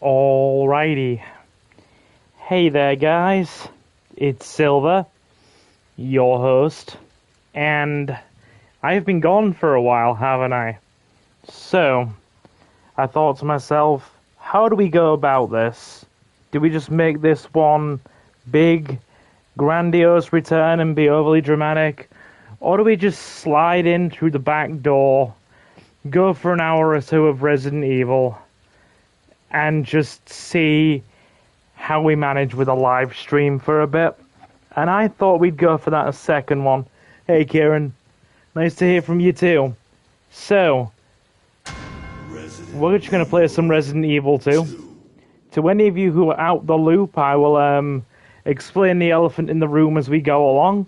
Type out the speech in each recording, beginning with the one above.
Alrighty. Hey there, guys. It's Silver, your host, and I've been gone for a while, haven't I? So, I thought to myself, how do we go about this? Do we just make this one big, grandiose return and be overly dramatic? Or do we just slide in through the back door, go for an hour or two of Resident Evil, and just see how we manage with a live stream for a bit? And I thought we'd go for that second one. Hey Kieran, nice to hear from you too. So, we're just going to play some Resident Evil 2. To any of you who are out the loop, I will explain the elephant in the room as we go along.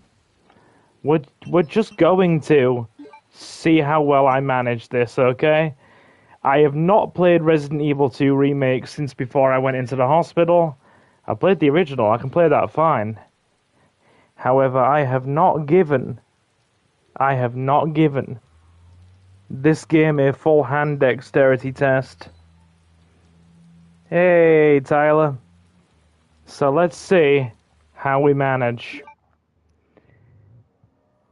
We're just going to see how well I manage this, okay? I have not played Resident Evil 2 Remake since before I went into the hospital. I played the original, I can play that fine. However, I have not given this game a full hand dexterity test. Hey, Tyler. So let's see how we manage.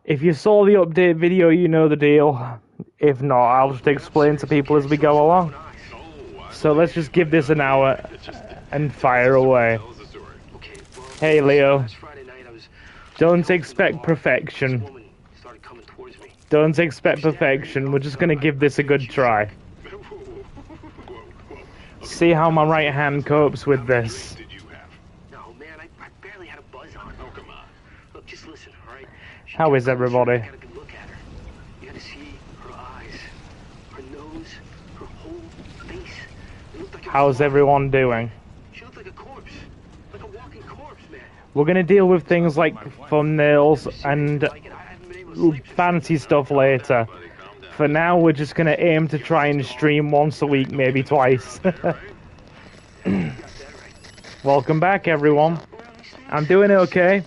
If you saw the update video, you know the deal. If not, I'll just explain to people as we go along. So let's just give this an hour and fire away. Hey, Leo. Don't expect perfection. Don't expect perfection. We're just gonna give this a good try. See how my right hand copes with this. No, man, I barely had a buzz on. Oh, come on. Look, just listen, all right? How is everybody? Got a good look at her. You gotta see her eyes, her nose, her whole face. It looked like How's everyone doing? She looked like a corpse, like a walking corpse, man. We're gonna deal with things like thumbnails and fancy stuff later. For now, we're just gonna aim to try and stream once a week, maybe twice. Welcome back, everyone. I'm doing okay.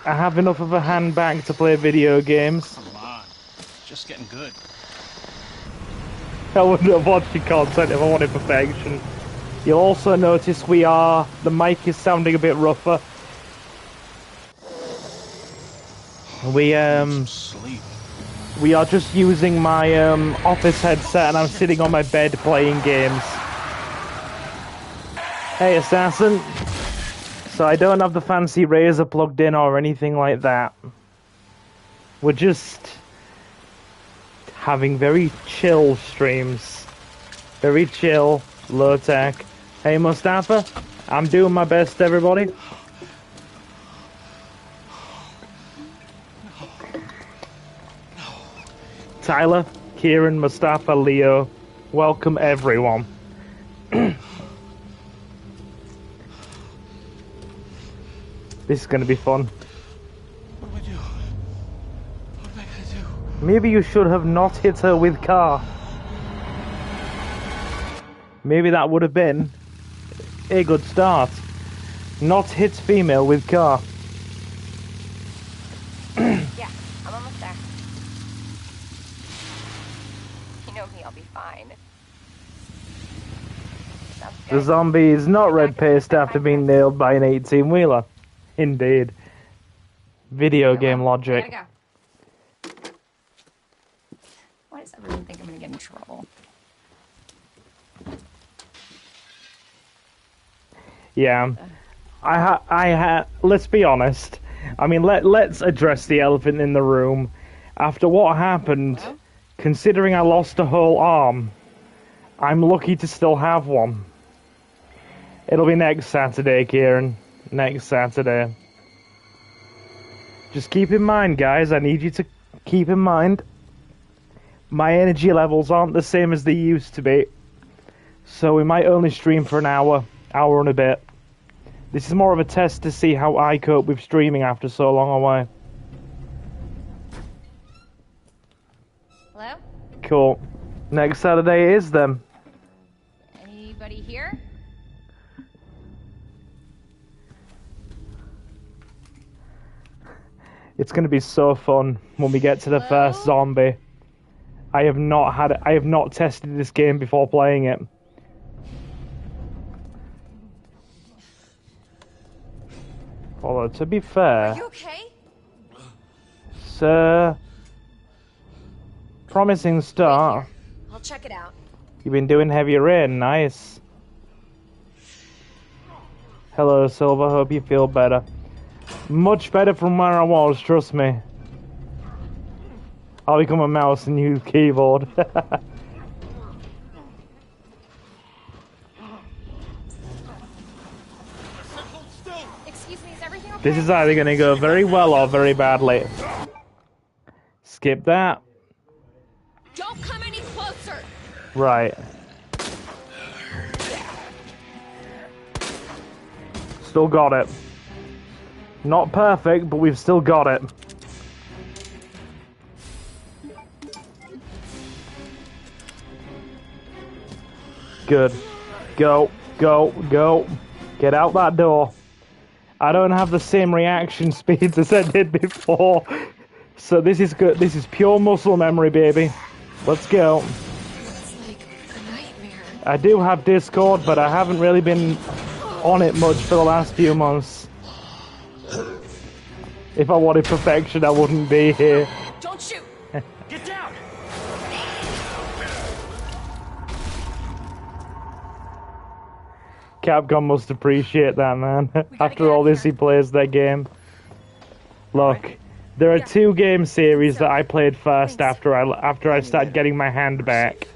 I have enough of a hand back to play video games. Come on, it's just getting good. I wouldn't have watched your content if I wanted perfection. You'll also notice the mic is sounding a bit rougher. Sleep. We are just using my office headset and I'm sitting on my bed playing games. Hey, Assassin. So I don't have the fancy Razer plugged in or anything like that. We're just having very chill streams. Very chill, low tech. Hey, Mustafa. I'm doing my best, everybody. Tyler, Kieran, Mustafa, Leo, welcome everyone. This is going to be fun. What do I do? What am I gonna do? Maybe you should have not hit her with car. Maybe that would have been a good start. Not hit female with car. Yeah, I'm almost there. You know me, I'll be fine. The zombie is not red paste after being nailed by an 18-wheeler. Indeed. Video game logic. Gotta go. Why does everyone think I'm gonna get in trouble? Yeah. Let's be honest. I mean, let's address the elephant in the room. After what happened, Hello? considering I lost a whole arm, I'm lucky to still have one. It'll be next Saturday, Kieran. Next Saturday. Just keep in mind, guys, I need you to keep in mind, my energy levels aren't the same as they used to be. So we might only stream for an hour and a bit. This is more of a test to see how I cope with streaming after so long away. Hello? Cool. Next Saturday is then. Anybody here? It's going to be so fun when we get to the first zombie. I have not tested this game before playing it. Although, to be Are fair, you okay? sir, promising start. Wait here. I'll check it out. You've been doing heavy rain, nice. Hello, Silver, hope you feel better. Much better from where I was, trust me. I'll become a mouse and use keyboard. Excuse me, is everything okay? This is either going to go very well or very badly. Skip that. Don't come any closer! Right. Still got it. Not perfect, but we've still got it. Good. Go, go, go. Get out that door. I don't have the same reaction speeds as I did before. So this is good. This is pure muscle memory, baby. Let's go. It's like a nightmare. I do have Discord, but I haven't really been on it much for the last few months. If I wanted perfection, I wouldn't be here. Don't shoot! Get down! Capcom must appreciate that, man. get After out all of this, here. he plays their game. Look, there are two game series that I played first after I started getting my hand back.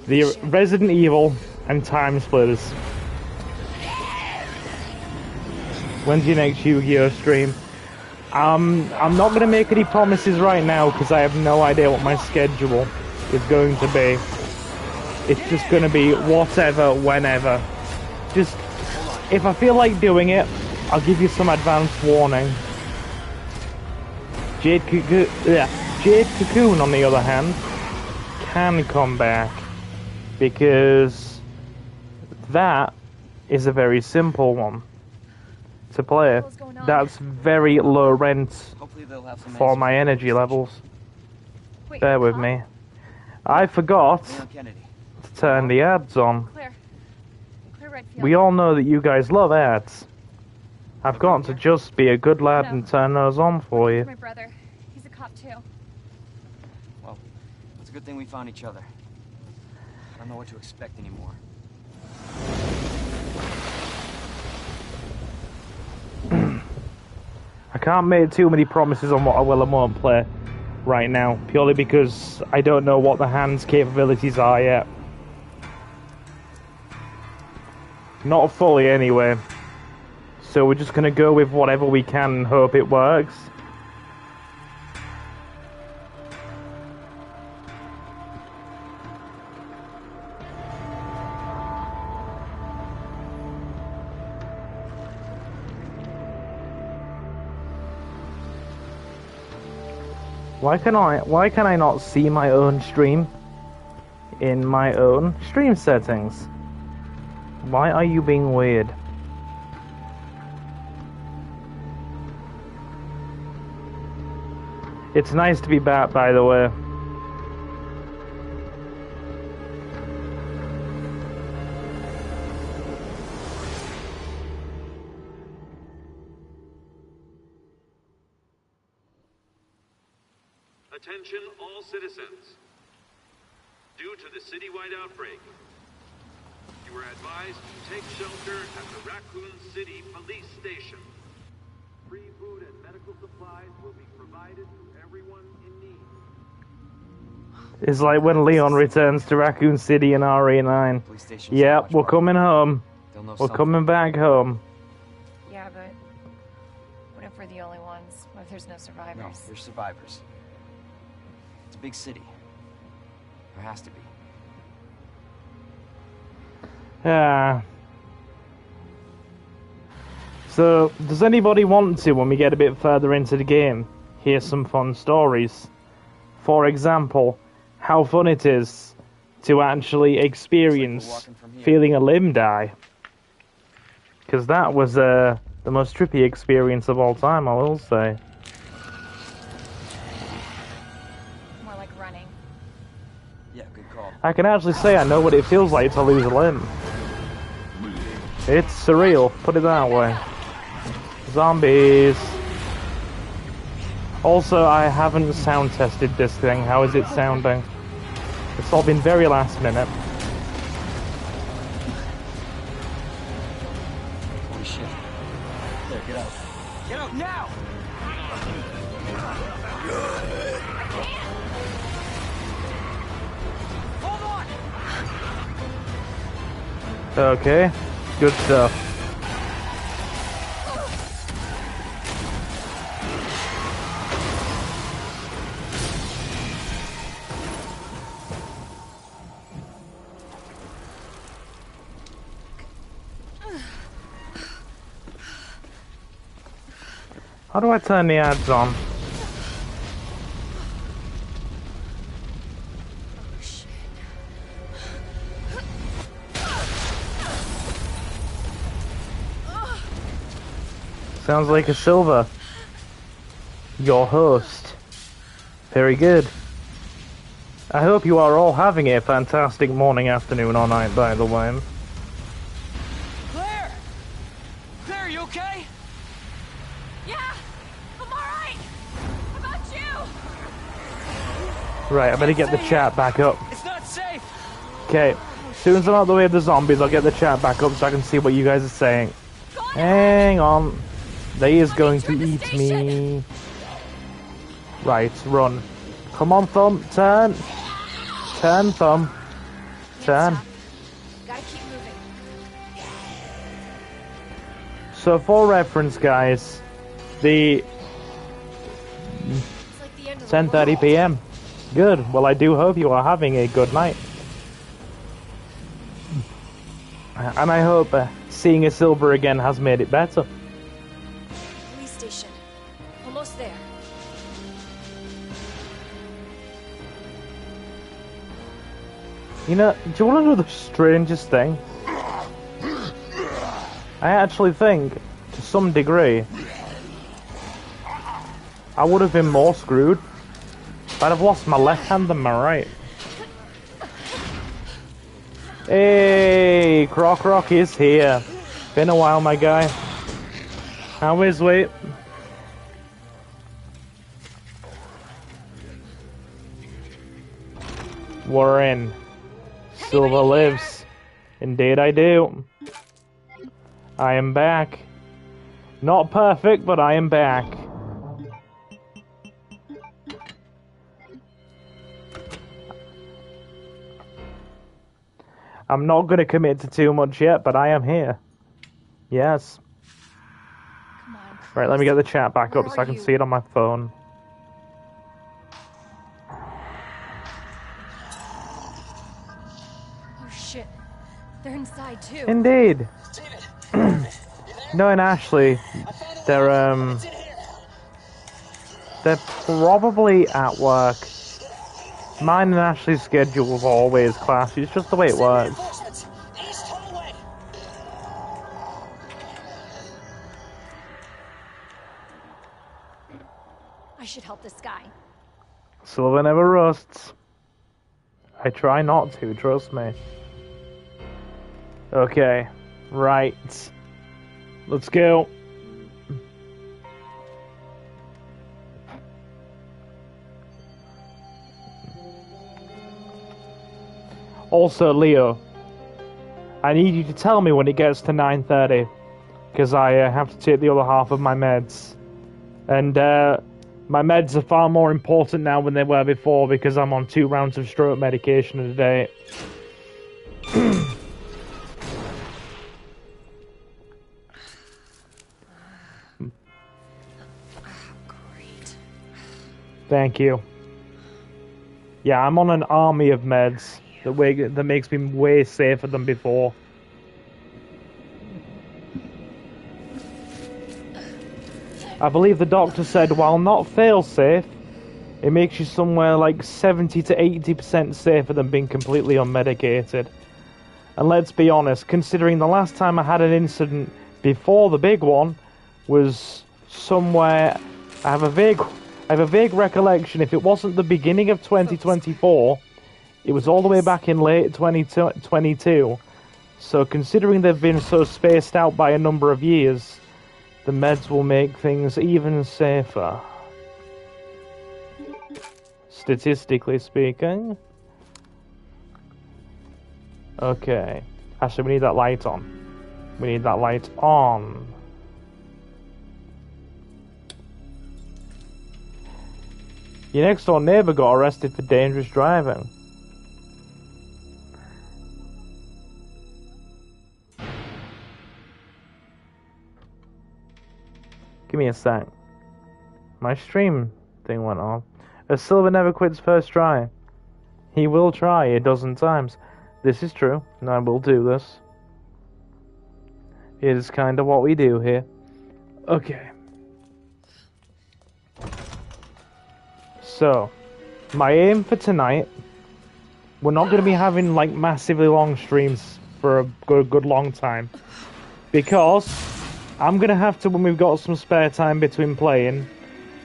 The Resident Evil and Time Splitters. When's your next Yu-Gi-Oh stream? I'm not going to make any promises right now because I have no idea what my schedule is going to be. It's just going to be whatever, whenever. Just, if I feel like doing it, I'll give you some advance warning. Jade Cocoon, on the other hand, can come back. Because that is a very simple one to play. That's very low rent for my energy levels. Wait, Bear with huh? me. I forgot Kennedy. to turn the ads on. Claire Redfield. We all know that you guys love ads. I've got to just be a good lad and turn those on for you. My brother. He's a cop too. Well, it's a good thing we found each other. I don't know what to expect anymore. I can't make too many promises on what I will and won't play right now, purely because I don't know what the hand's capabilities are yet. Not fully, anyway. So we're just gonna go with whatever we can and hope it works. Why can I not see my own stream in my own stream settings? Why are you being weird? It's nice to be back, by the way. Attention all citizens. Due to the citywide outbreak, you are advised to take shelter at the Raccoon City police station. Free food and medical supplies will be provided to everyone in need. It's like when Leon returns to Raccoon City in RE9. Police station's so Yep, much we're farther. coming home. They'll know We're something. coming back home. Yeah, but what if we're the only ones? What if there's no No, survivors? there's survivors. It's a big city. There has to be. Yeah. So, does anybody want to, when we get a bit further into the game, hear some fun stories? For example, how fun it is to actually experience feeling a limb die. Because that was the most trippy experience of all time, I will say. More like running. Yeah, good call. I can actually say I know what it feels like to lose a limb. It's surreal, put it that way. Zombies. Also, I haven't sound tested this thing. How is it sounding? It's all been very last minute. Holy shit. There, get out. Get out now! Hold on! Okay, good stuff. How do I turn the ads on? Sounds like a Silver. Your host. Very good. I hope you are all having a fantastic morning, afternoon, or night, by the way. Claire! Claire, you okay? Yeah, I'm alright. How about you? Right, I better get the chat back up. It's not safe! Okay, as soon as I'm out of the way of the zombies, I'll get the chat back up so I can see what you guys are saying. Hang on. They is going to eat me. Right, run. Come on, Thumb, turn. Turn, Thumb. Turn. Gotta keep moving. So for reference, guys, the It's like the end of the 10:30 world. p.m. Good. Well, I do hope you are having a good night. And I hope seeing a Silver again has made it better. Police station. Almost there. You know, do you want to know the strangest thing? I actually think, to some degree, I would have been more screwed if I'd have lost my left hand than my right. Hey, Croc is here. Been a while, my guy. How is we? We're in. Silver lives. Indeed I do. I am back. Not perfect, but I am back. I'm not going to commit to too much yet, but I am here. Yes. Come on. Right, let me get the chat back Where up so I are can you? see it on my phone. Oh shit. They're inside too. Indeed. No, and Ashley, they're probably at work. Mine and Ashley's schedule was always clashy. It's just the way it works. I should help this guy. Silver never rusts. I try not to, trust me. Okay, right. Let's go. Also, Leo, I need you to tell me when it gets to 9:30, because I have to take the other half of my meds. And my meds are far more important now than they were before, because I'm on 2 rounds of stroke medication a day. Great. Thank you. Yeah, I'm on an army of meds that makes me way safer than before. I believe the doctor said while not fail-safe, it makes you somewhere like 70 to 80% safer than being completely unmedicated. And let's be honest, considering the last time I had an incident before the big one was somewhere, I have a vague recollection, if it wasn't the beginning of 2024, it was all the way back in late 2022. So considering they've been so spaced out by a number of years, The meds will make things even safer. Statistically speaking. Okay. Actually, we need that light on. We need that light on. Your next door neighbor got arrested for dangerous driving. Give me a sec. My stream thing went off. A Silver never quits first try. He will try a dozen times. This is true, and I will do this. It is kind of what we do here. Okay. So, my aim for tonight, we're not going to be having like massively long streams for a good long time. Because I'm going to have to, when we've got some spare time between playing,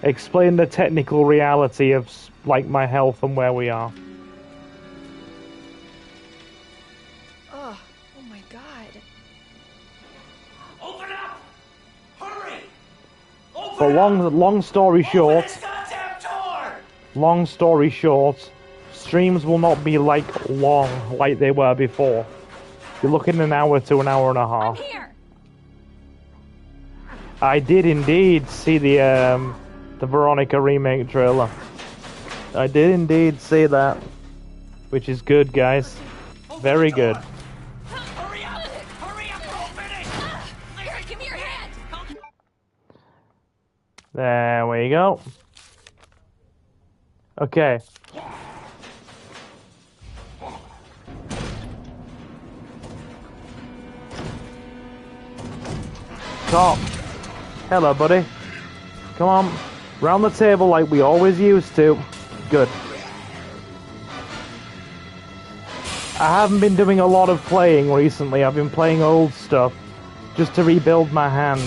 explain the technical reality of like my health and where we are. Oh my god. Open up! Hurry! Open But long story short, this goddamn door! long story short, streams will not be like long like they were before. You're looking an hour to an hour and a half. I'm here. I did indeed see the Veronica remake trailer. I did indeed see that, which is good, guys. Very good. Hurry up! Hurry up! Open it! Here, give me your hand. There we go. Okay. Top. Hello, buddy. Come on. Round the table like we always used to. Good. I haven't been doing a lot of playing recently. I've been playing old stuff just to rebuild my hand.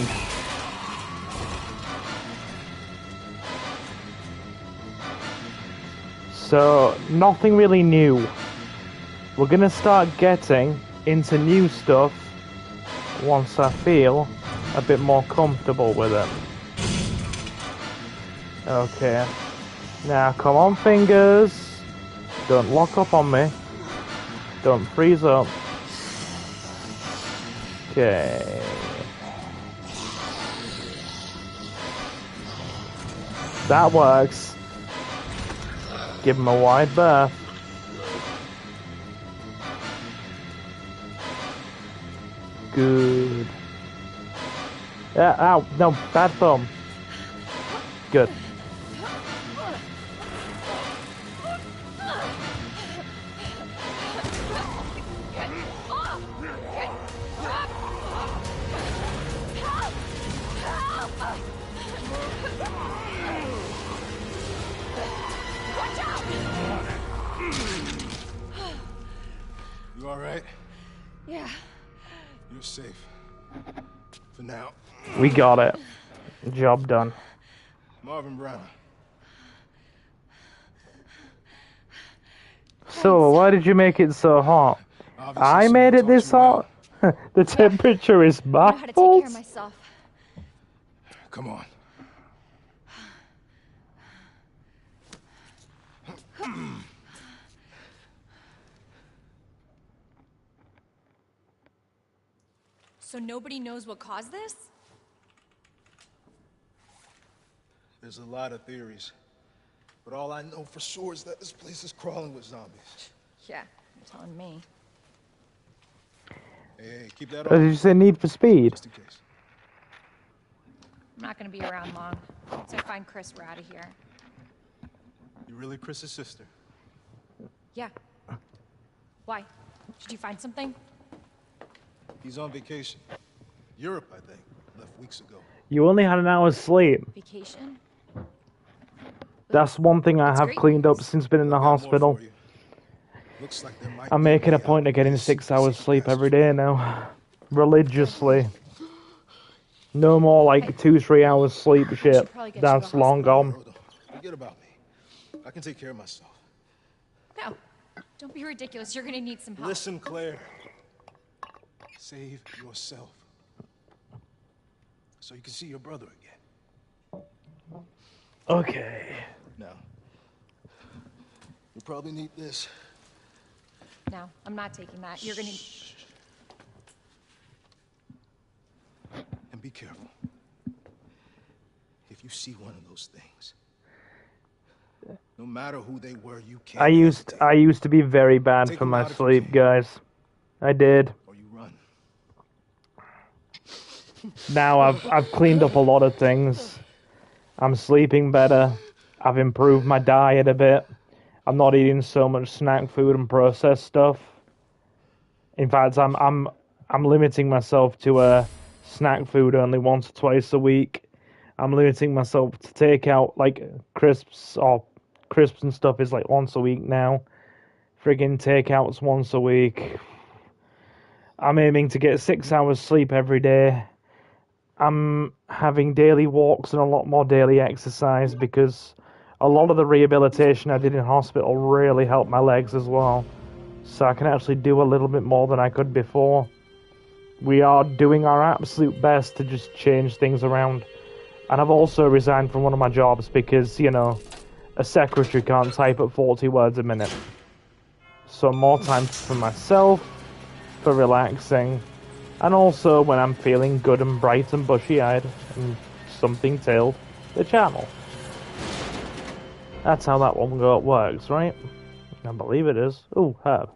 So, nothing really new. We're gonna start getting into new stuff once I feel a bit more comfortable with it. Okay. Now, come on, fingers. Don't lock up on me. Don't freeze up. Okay. That works. Give him a wide berth. Good. Yeah, ow, no, bad thumb. Good. You all right? Yeah. You're safe. For now. We got it. Job done. Marvin Brown. So, why did you make it so hot? Obviously I someone made it talked this you around. hot? The temperature is I know how to take care baffled. of myself. Come on. So nobody knows what caused this? There's a lot of theories. But all I know for sure is that this place is crawling with zombies. Yeah, you're telling me. Hey, keep that Did on. you say Need for Speed? Just in case. I'm not gonna be around long. So find Chris, we're out of here. You really Chris's sister? Yeah. Why? Did you find something? He's on vacation. Europe, I think. Left weeks ago. You only had an hour's sleep. Vacation? That's one thing I That's have great cleaned up news. since been in the Got more hospital. for you. Looks like there might I'm be a making a way point out of getting this 6 hours secret sleep every passage. day now. Religiously. No more like 2-3 hours sleep shit. probably get you to That's the long hospital. gone. Hold on. Forget about me. I can take care of myself. No. Don't be ridiculous. You're gonna need some help. Listen, Claire. Save yourself. so you can see your brother again. Okay. Now, you probably need this. No, I'm not taking that. You're gonna... And be careful. If you see one of those things, no matter who they were, you can't hesitate. I used to be very bad Take for them my out if you sleep, can. guys. I did. Or you run. Now I've cleaned up a lot of things. I'm sleeping better. I've improved my diet a bit. I'm not eating so much snack food and processed stuff. In fact, I'm limiting myself to snack food only once or twice a week. I'm limiting myself to take out like crisps and stuff is like once a week now. Friggin' takeouts once a week. I'm aiming to get 6 hours sleep every day. I'm having daily walks and a lot more daily exercise because a lot of the rehabilitation I did in hospital really helped my legs as well. So I can actually do a little bit more than I could before. We are doing our absolute best to just change things around. And I've also resigned from one of my jobs because, you know, a secretary can't type at 40 words a minute. So more time for myself, for relaxing, and also when I'm feeling good and bright and bushy-eyed and something-tailed, the channel. That's how that one works, right? I believe it is. Ooh, herb.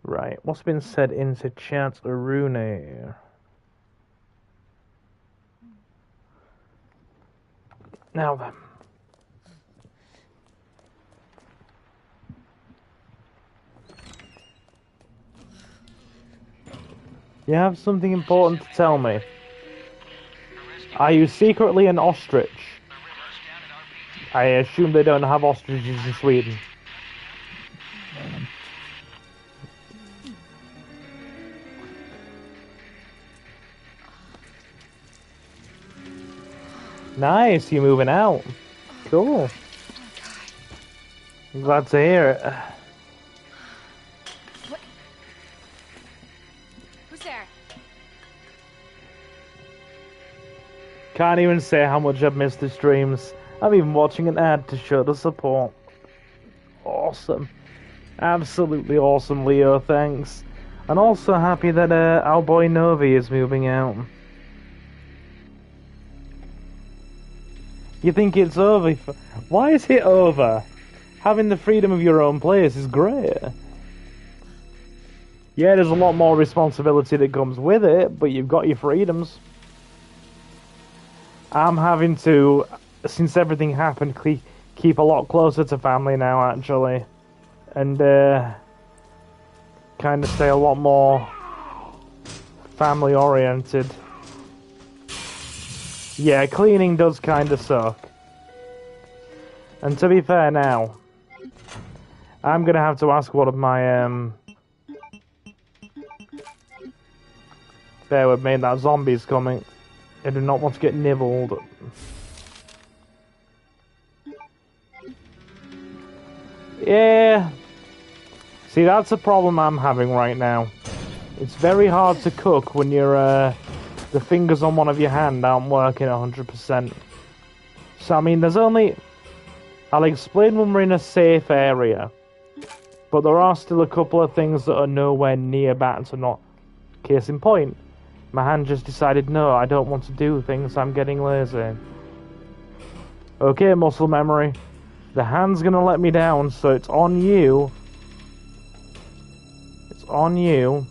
Right, what's been said into chat, Rooney? Now then. You have something important to tell me. Are you secretly an ostrich? I assume they don't have ostriches in Sweden. Nice, you're moving out. Cool. I'm glad to hear it. What? Who's there? Can't even say how much I've missed the streams. I'm even watching an ad to show the support. Awesome. Absolutely awesome, Leo, thanks. And also happy that our boy Novi is moving out. You think it's over? Why is it over? Having the freedom of your own place is great. Yeah, there's a lot more responsibility that comes with it, but you've got your freedoms. I'm having to, since everything happened, keep a lot closer to family now, actually. And, kind of stay a lot more family-oriented. Yeah, cleaning does kind of suck. And to be fair now, I'm going to have to ask one of my, bear with me, that zombie's coming. I do not want to get nibbled. Yeah. See, that's a problem I'm having right now. It's very hard to cook when you're, the fingers on one of your hand aren't working 100%. So, I mean, there's only... I'll explain when we're in a safe area. But there are still a couple of things that are nowhere near back to not... Case in point, my hand just decided, no, I don't want to do things, I'm getting lazy. Okay, muscle memory. The hand's gonna let me down, so it's on you. It's on you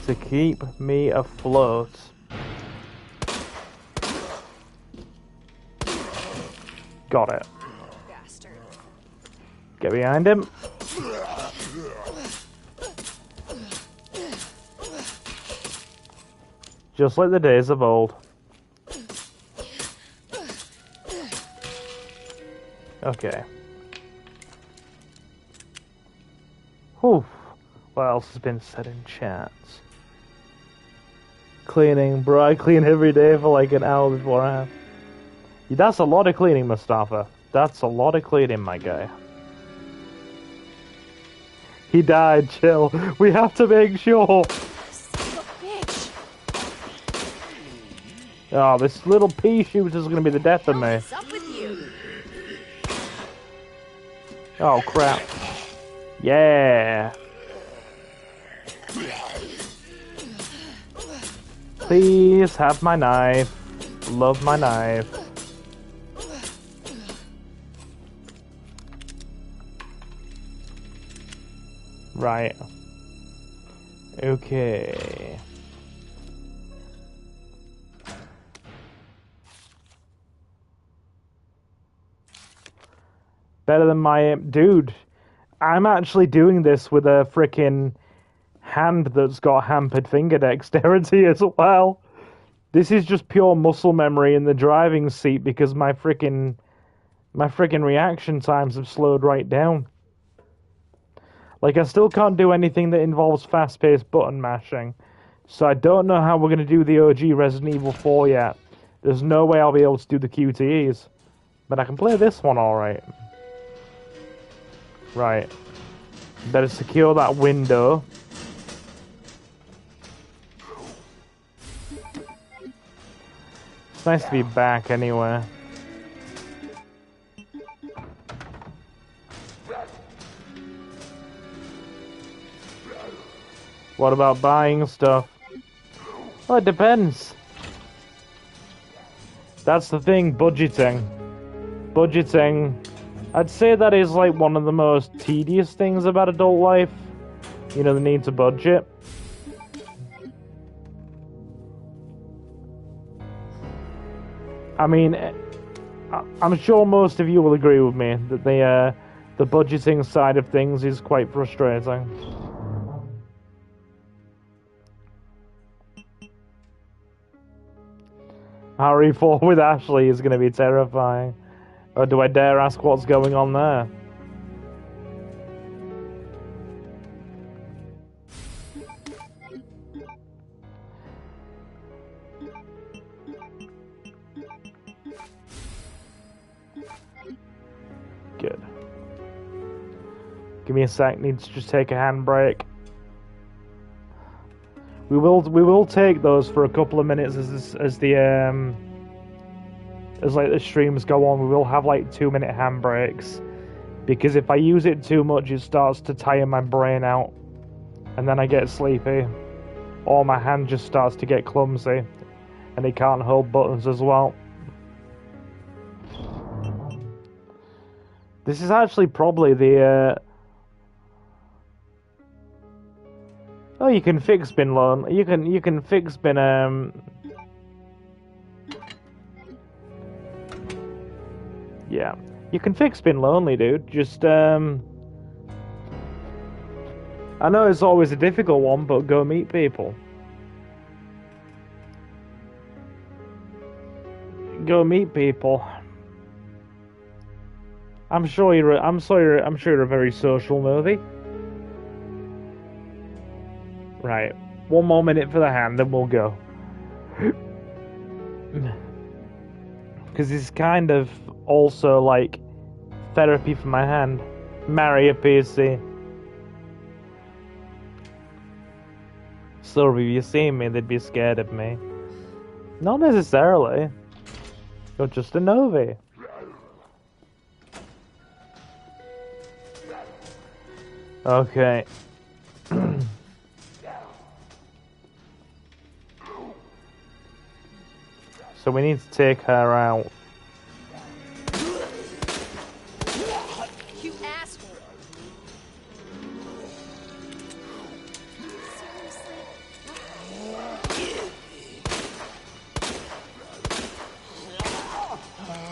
to keep me afloat. Got it. Bastard. Get behind him. Just like the days of old. Okay. Whew. What else has been said in chats? Cleaning, bro. I clean every day for like an hour before I have. That's a lot of cleaning, Mustafa. That's a lot of cleaning, my guy. He died, chill. We have to make sure. Son of a bitch. Oh, this little pea shooter is going to be the death of me. What's up with you? Oh, crap. Yeah. Please have my knife. Love my knife. Right. Okay. Better than my... Dude, I'm actually doing this with a frickin' hand that's got hampered finger dexterity as well. This is just pure muscle memory in the driving seat because my frickin' reaction times have slowed right down. Like, I still can't do anything that involves fast-paced button mashing. So I don't know how we're going to do the OG Resident Evil 4 yet. There's no way I'll be able to do the QTEs. But I can play this one alright. Right. Better secure that window. It's nice to be back anyway. What about buying stuff? Well, it depends. That's the thing, budgeting. Budgeting. I'd say that is like one of the most tedious things about adult life. You know, the need to budget. I mean, I'm sure most of you will agree with me that the budgeting side of things is quite frustrating. RE4 with Ashley is going to be terrifying. Or do I dare ask what's going on there? Good. Give me a sec, need to just take a handbrake. We will take those for a couple of minutes as like the streams go on. We will have like 2-minute handbrakes because if I use it too much, it starts to tire my brain out, and then I get sleepy, or my hand just starts to get clumsy, and it can't hold buttons as well. This is actually probably the. Oh, you can fix bin loan. You can fix bin Yeah, you can fix bin lonely, dude. Just I know it's always a difficult one, but go meet people. Go meet people. I'm sure you're a very social movie. Right. 1 more minute for the hand, and we'll go. Because it's kind of also like therapy for my hand. Marry a PC. So if you see me, they'd be scared of me. Not necessarily. You're just a Novi. Okay. So we need to take her out. You asshole.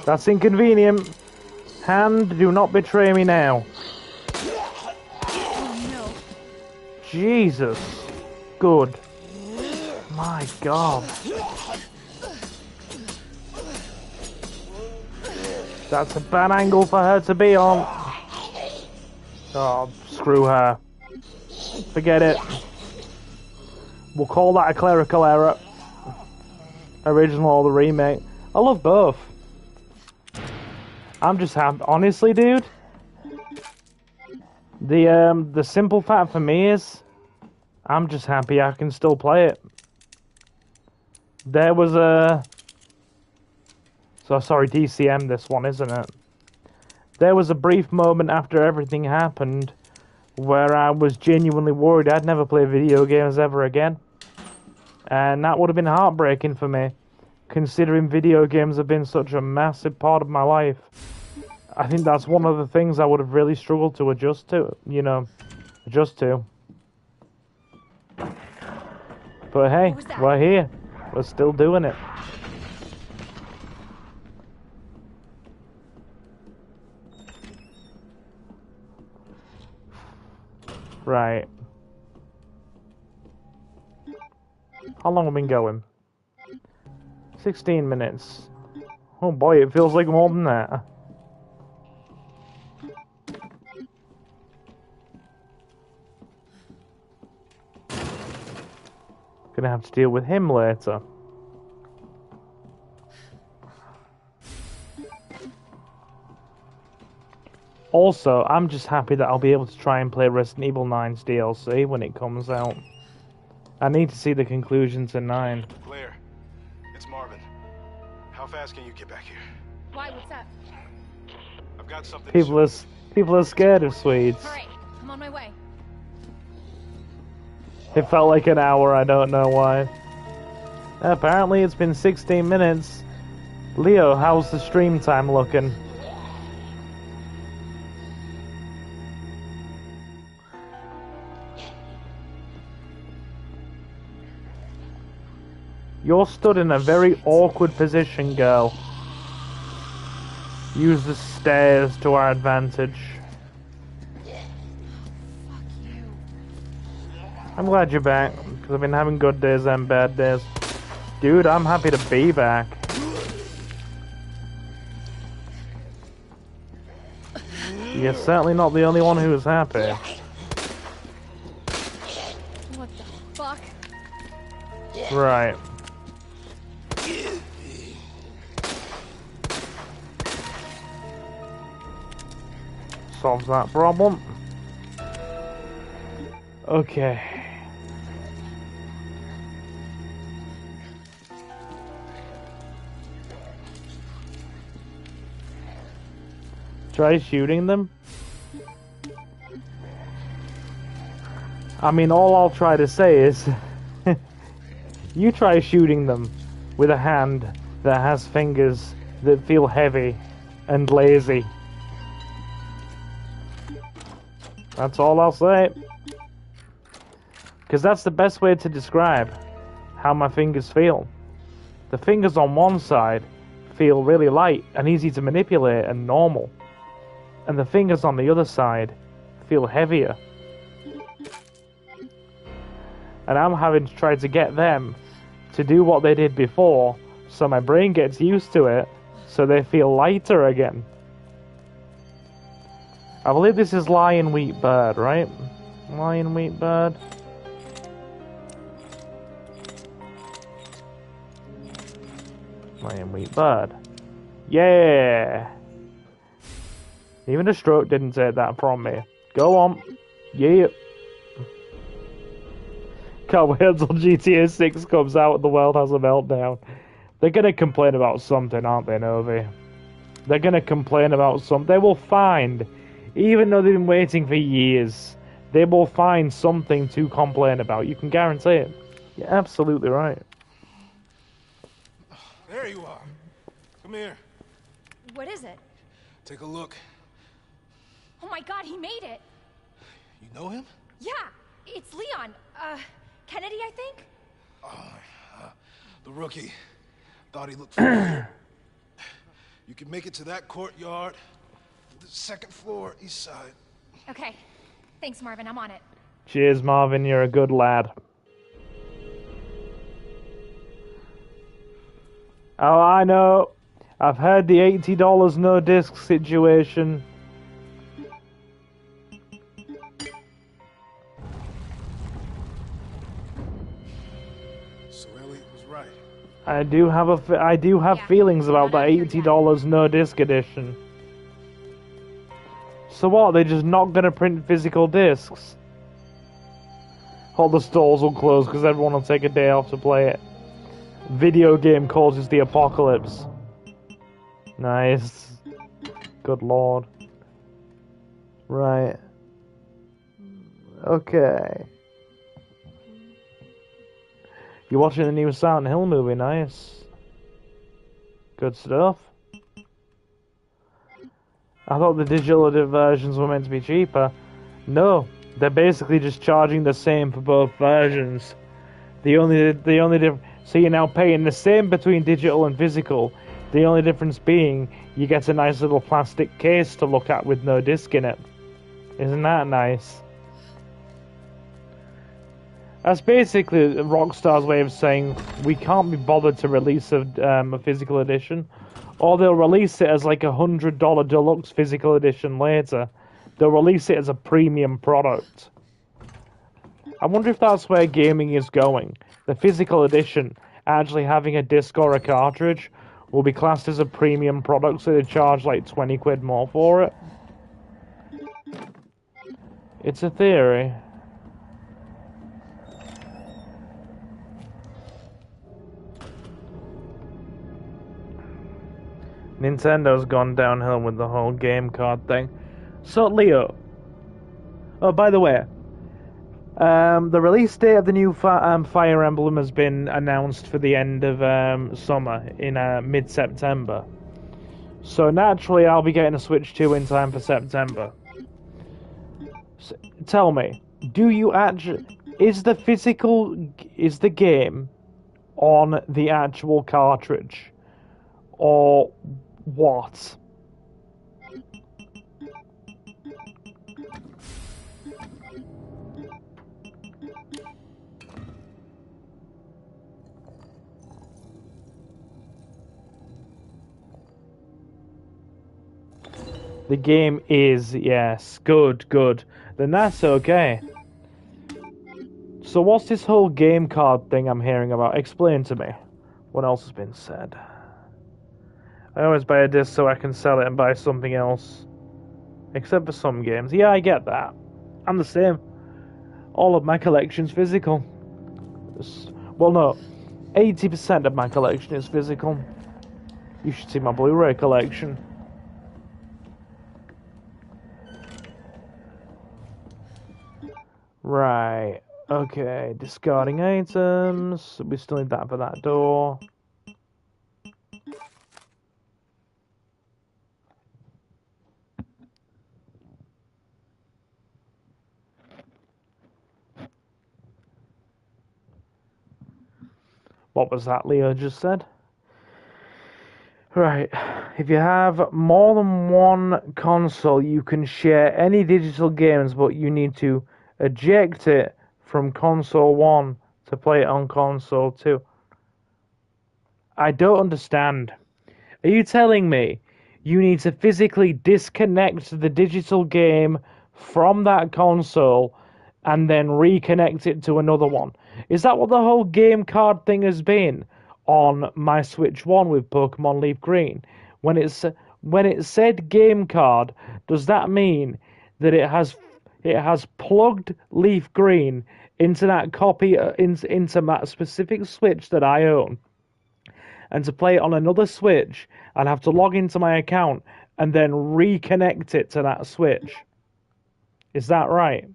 That's inconvenient. Hand, do not betray me now. Oh no. Jesus. Good. My God. That's a bad angle for her to be on. Oh, screw her. Forget it. We'll call that a clerical error. Original or the remake. I love both. I'm just happy. Honestly, dude. The simple fact for me is, I'm just happy I can still play it. There was a... So, sorry, DCM this one, isn't it? There was a brief moment after everything happened where I was genuinely worried I'd never play video games ever again. And that would have been heartbreaking for me, considering video games have been such a massive part of my life. I think that's one of the things I would have really struggled to adjust to, adjust to. But hey, we're here. We're still doing it. Right. How long have we been going? 16 minutes. Oh boy, it feels like more than that. Gonna have to deal with him later. Also, I'm just happy that I'll be able to try and play Resident Evil 9's DLC when it comes out. I need to see the conclusion to 9. Claire, it's Marvin. How fast can you get back here? Why? What's up? I've got something. People are scared of Swedes. All right, I'm on my way. It felt like an hour, I don't know why. Apparently it's been 16 minutes. Leo, how's the stream time looking? You're stood in a very awkward position, girl. Use the stairs to our advantage. I'm glad you're back, because I've been having good days and bad days. Dude, I'm happy to be back. You're certainly not the only one who's happy. What the fuck? Right. Solves that problem. Okay. Try shooting them? I mean, all I'll try to say is you try shooting them with a hand that has fingers that feel heavy and lazy. That's all I'll say. Because that's the best way to describe how my fingers feel. The fingers on one side feel really light and easy to manipulate and normal. And the fingers on the other side feel heavier. And I'm having to try to get them to do what they did before, so my brain gets used to it, so they feel lighter again. I believe this is Lion Wheat Bird, right? Lion Wheat Bird. Lion Wheat Bird. Yeah! Even a stroke didn't take that from me. Go on. Yeah. Can't wait until GTA 6 comes out and the world has a meltdown. They're gonna complain about something, aren't they, Novi? They're gonna complain about something. They will find, even though they've been waiting for years, they will find something to complain about. You can guarantee it. You're absolutely right. There you are. Come here. What is it? Take a look. Oh my god, he made it! You know him? Yeah, it's Leon. Kennedy, I think? The rookie. Thought he looked familiar. You can make it to that courtyard. The second floor, east side. Okay. Thanks, Marvin. I'm on it. Cheers, Marvin. You're a good lad. Oh, I know. I've heard the $80 no disc situation. So Elliot was right. I do have feelings about that $80 no disc edition. So what? They're just not gonna print physical discs? All the stores will close because everyone will take a day off to play it. Video game causes the apocalypse. Nice. Good lord. Right. Okay. You're watching the new Silent Hill movie, nice. Good stuff. I thought the digital versions were meant to be cheaper. No, they're basically just charging the same for both versions. The only difference, so you're now paying the same between digital and physical. The only difference being you get a nice little plastic case to look at with no disc in it. Isn't that nice? That's basically Rockstar's way of saying we can't be bothered to release a physical edition, or they'll release it as like $100 deluxe physical edition later. They'll release it as a premium product. I wonder if that's where gaming is going. The physical edition, actually having a disc or a cartridge, will be classed as a premium product, so they charge like 20 quid more for it. It's a theory. Nintendo's gone downhill with the whole game card thing. So, Leo. Oh, by the way, the release date of the new Fire Emblem has been announced for the end of summer, in mid-September. So naturally, I'll be getting a Switch 2 in time for September. So, tell me, do you actually... Is the game on the actual cartridge? Or what? The game is, yes. Good, good. Then that's okay. So what's this whole game card thing I'm hearing about? Explain to me. What else has been said? I always buy a disc so I can sell it and buy something else. Except for some games. Yeah, I get that. I'm the same. All of my collection's physical. Well, no. 80% of my collection is physical. You should see my Blu-ray collection. Right. Okay. Discarding items. We still need that for that door. What was that Leo just said? Right. If you have more than one console, you can share any digital games, but you need to eject it from console 1 to play it on console 2. I don't understand. Are you telling me you need to physically disconnect the digital game from that console and then reconnect it to another one? Is that what the whole game card thing has been on my Switch 1 with Pokemon Leaf Green? When it said game card, does that mean that it has plugged Leaf Green into that copy into that specific Switch that I own, and to play it on another Switch, I'd have to log into my account and then reconnect it to that Switch? Is that right?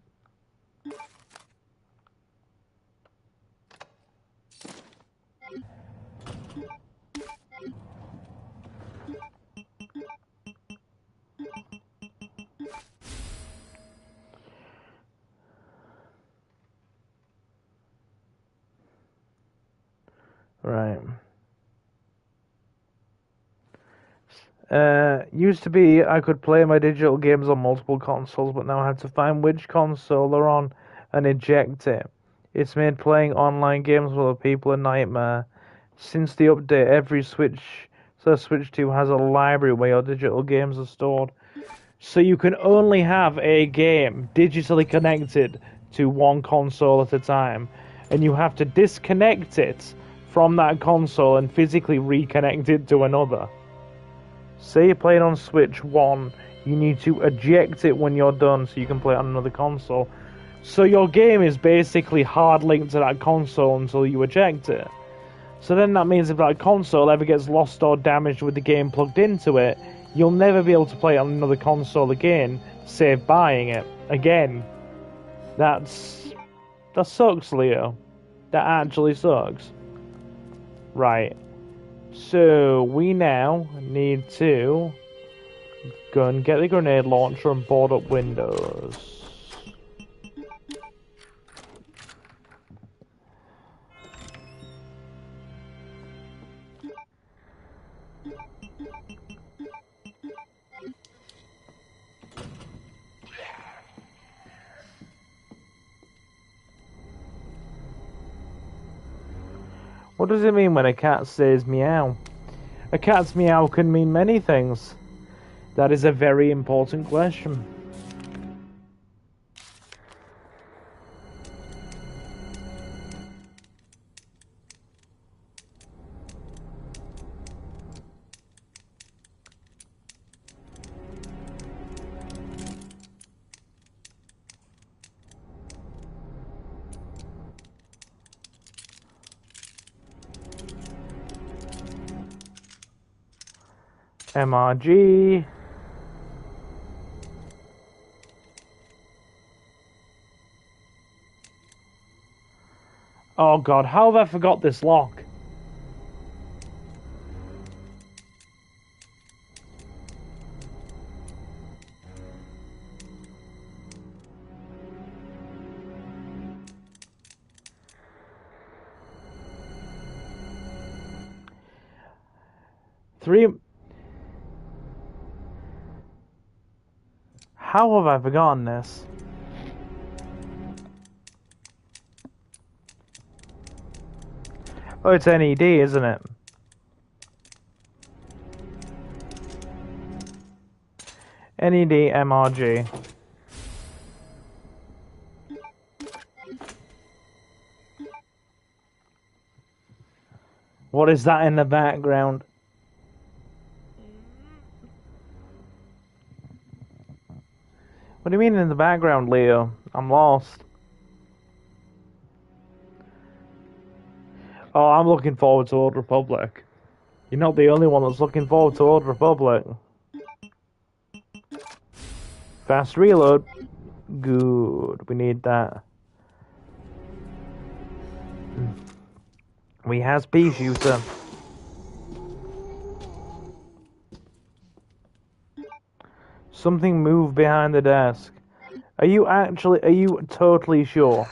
Right. Used to be I could play my digital games on multiple consoles, but now I have to find which console they're on and eject it. It's made playing online games with other people a nightmare. Since the update, every Switch 2 has a library where your digital games are stored. So you can only have a game digitally connected to one console at a time, and you have to disconnect it from that console and physically reconnect it to another. Say you're playing on Switch 1, you need to eject it when you're done so you can play it on another console. So your game is basically hard linked to that console until you eject it. So then that means if that console ever gets lost or damaged with the game plugged into it, you'll never be able to play it on another console again, save buying it again. That sucks, Leo. That actually sucks. Right. So we now need to go and get the grenade launcher and board up windows. What does it mean when a cat says meow? A cat's meow can mean many things. That is a very important question. MRG. Oh god, how have I forgot this lock? How have I forgotten this? Oh, it's NED, isn't it? NED MRG. What is that in the background? What do you mean in the background, Leo? I'm lost. Oh, I'm looking forward to Old Republic. You're not the only one that's looking forward to Old Republic. Fast reload. Good. We need that. We has pea shooter. Something moved behind the desk. Are you totally sure?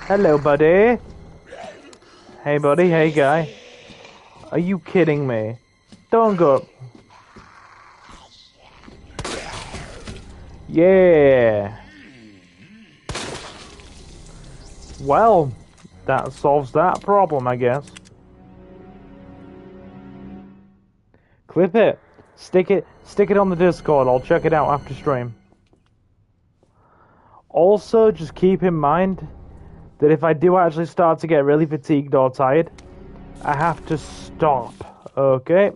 Hello, buddy. Hey, buddy. Hey, guy. Are you kidding me? Don't go. Yeah. Well, that solves that problem, I guess. Clip it. Stick it on the Discord. I'll check it out after stream. Also, just keep in mind that if I do actually start to get really fatigued or tired, I have to stop, okay?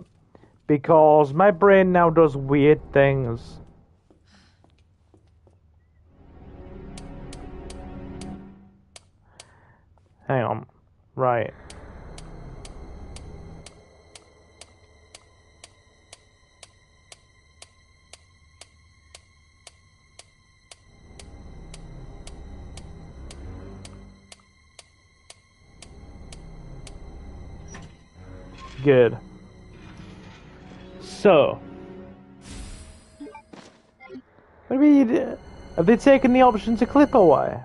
Because my brain now does weird things. Hang on. Right. Good. So, maybe have they taken the option to clip away?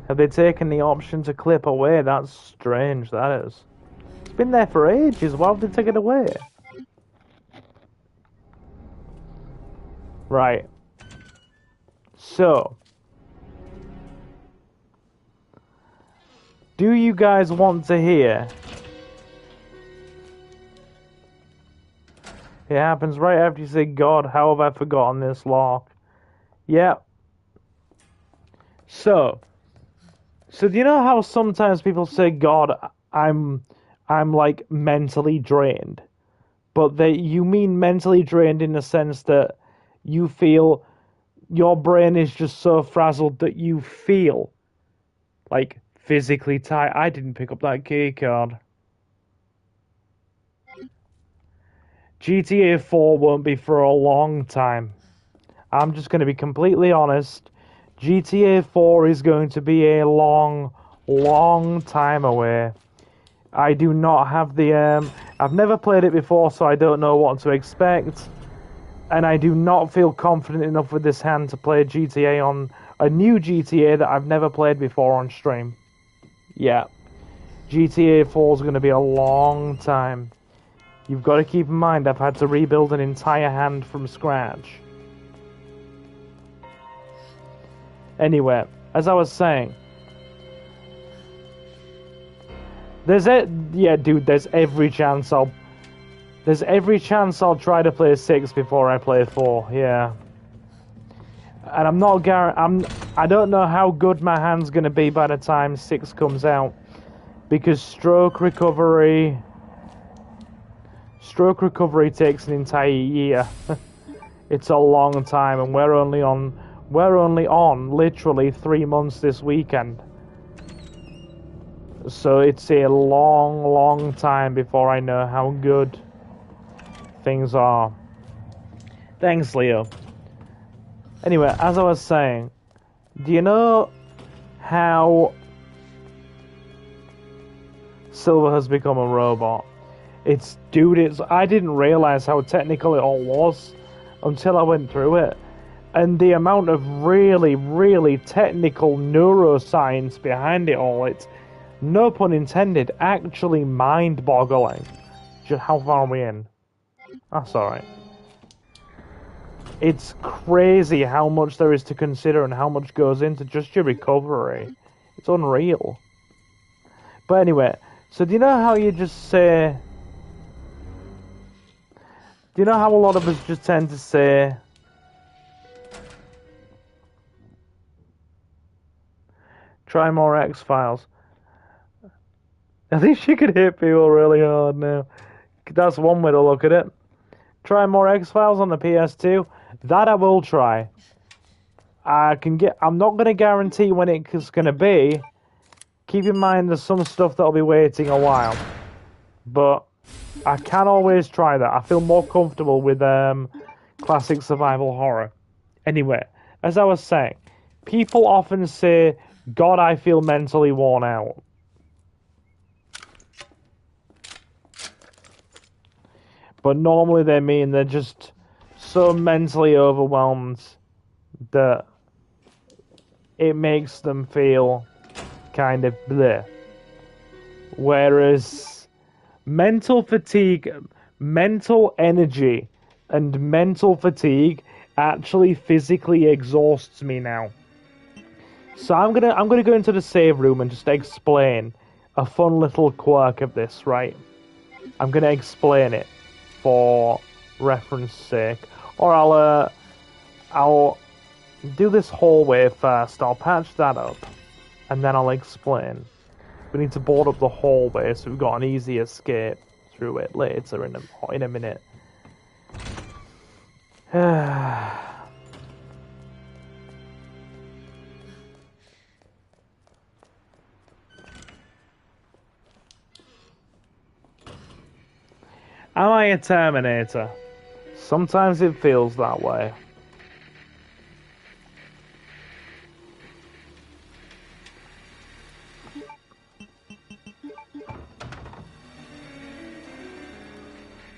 Have they taken the option to clip away? That's strange, that is. It's been there for ages, why have they taken it away? Right. So, do you guys want to hear? It happens right after you say, God, how have I forgotten this lock? Yep. So do you know how sometimes people say, God, I'm like mentally drained, but you mean mentally drained in the sense that you feel your brain is just so frazzled that you feel like physically tired. I didn't pick up that key card. GTA 4 won't be for a long time. I'm just going to be completely honest. GTA 4 is going to be a long, long time away. I do not have the... I've never played it before, so I don't know what to expect. And I do not feel confident enough with this hand to play GTA on... a new GTA that I've never played before on stream. Yeah. GTA 4 is going to be a long time. You've got to keep in mind I've had to rebuild an entire hand from scratch. Anyway, as I was saying... There's every chance I'll try to play 6 before I play 4, yeah. And I'm not I don't know how good my hand's gonna be by the time 6 comes out. Because stroke recovery takes an entire year. It's a long time, and we're only on literally 3 months this weekend. So it's a long, long time before I know how good things are. Thanks, Leo. Anyway, as I was saying, do you know how Silver has become a robot? I didn't realize how technical it all was until I went through it. And the amount of really, really technical neuroscience behind it all, it's, no pun intended, actually mind-boggling. How far are we in? That's alright. It's crazy how much there is to consider and how much goes into just your recovery. It's unreal. But anyway, so do you know how you just say... Do you know how a lot of us just tend to say... Try more X-Files. I think she could hit people really hard now. That's one way to look at it. Try more X-Files on the PS2. That I will try. I'm not going to guarantee when it's going to be. Keep in mind there's some stuff that'll be waiting a while. But I can always try that. I feel more comfortable with classic survival horror. Anyway, as I was saying, people often say, God, I feel mentally worn out. But normally they mean they're just so mentally overwhelmed that it makes them feel kind of bleh. Whereas mental fatigue, mental energy, and mental fatigue actually physically exhausts me now. So I'm gonna go into the save room and just explain a fun little quirk of this, right? I'm gonna explain it for reference sake, or I'll do this hallway first. I'll patch that up, and then I'll explain. We need to board up the hallway so we've got an easy escape through it later in a minute. Am I a Terminator? Sometimes it feels that way.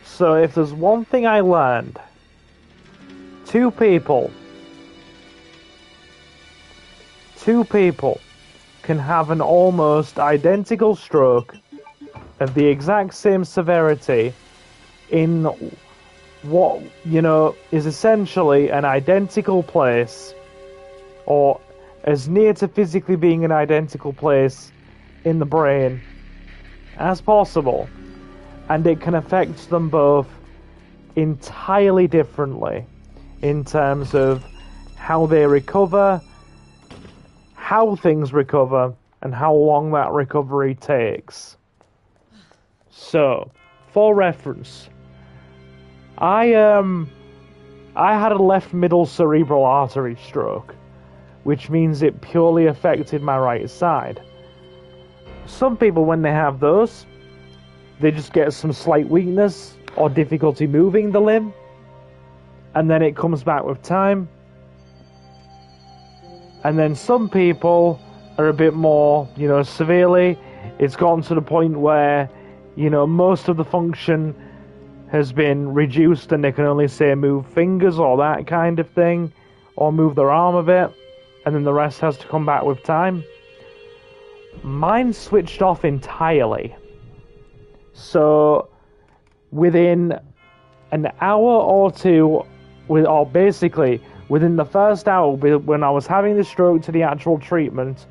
So if there's one thing I learned, two people can have an almost identical stroke of the exact same severity in what, is essentially an identical place, or as near to physically being an identical place in the brain as possible, and it can affect them both entirely differently in terms of how they recover, how things recover, and how long that recovery takes. So, for reference, I had a left middle cerebral artery stroke, which means it purely affected my right side. Some people, when they have those, they just get some slight weakness or difficulty moving the limb, and then it comes back with time. And then some people are a bit more, severely. It's gotten to the point where, most of the function has been reduced and they can only, say, move fingers or that kind of thing, or move their arm a bit, and then the rest has to come back with time. Mine switched off entirely. So, within an hour or two, or basically within the first hour, when I was having the stroke to the actual treatment,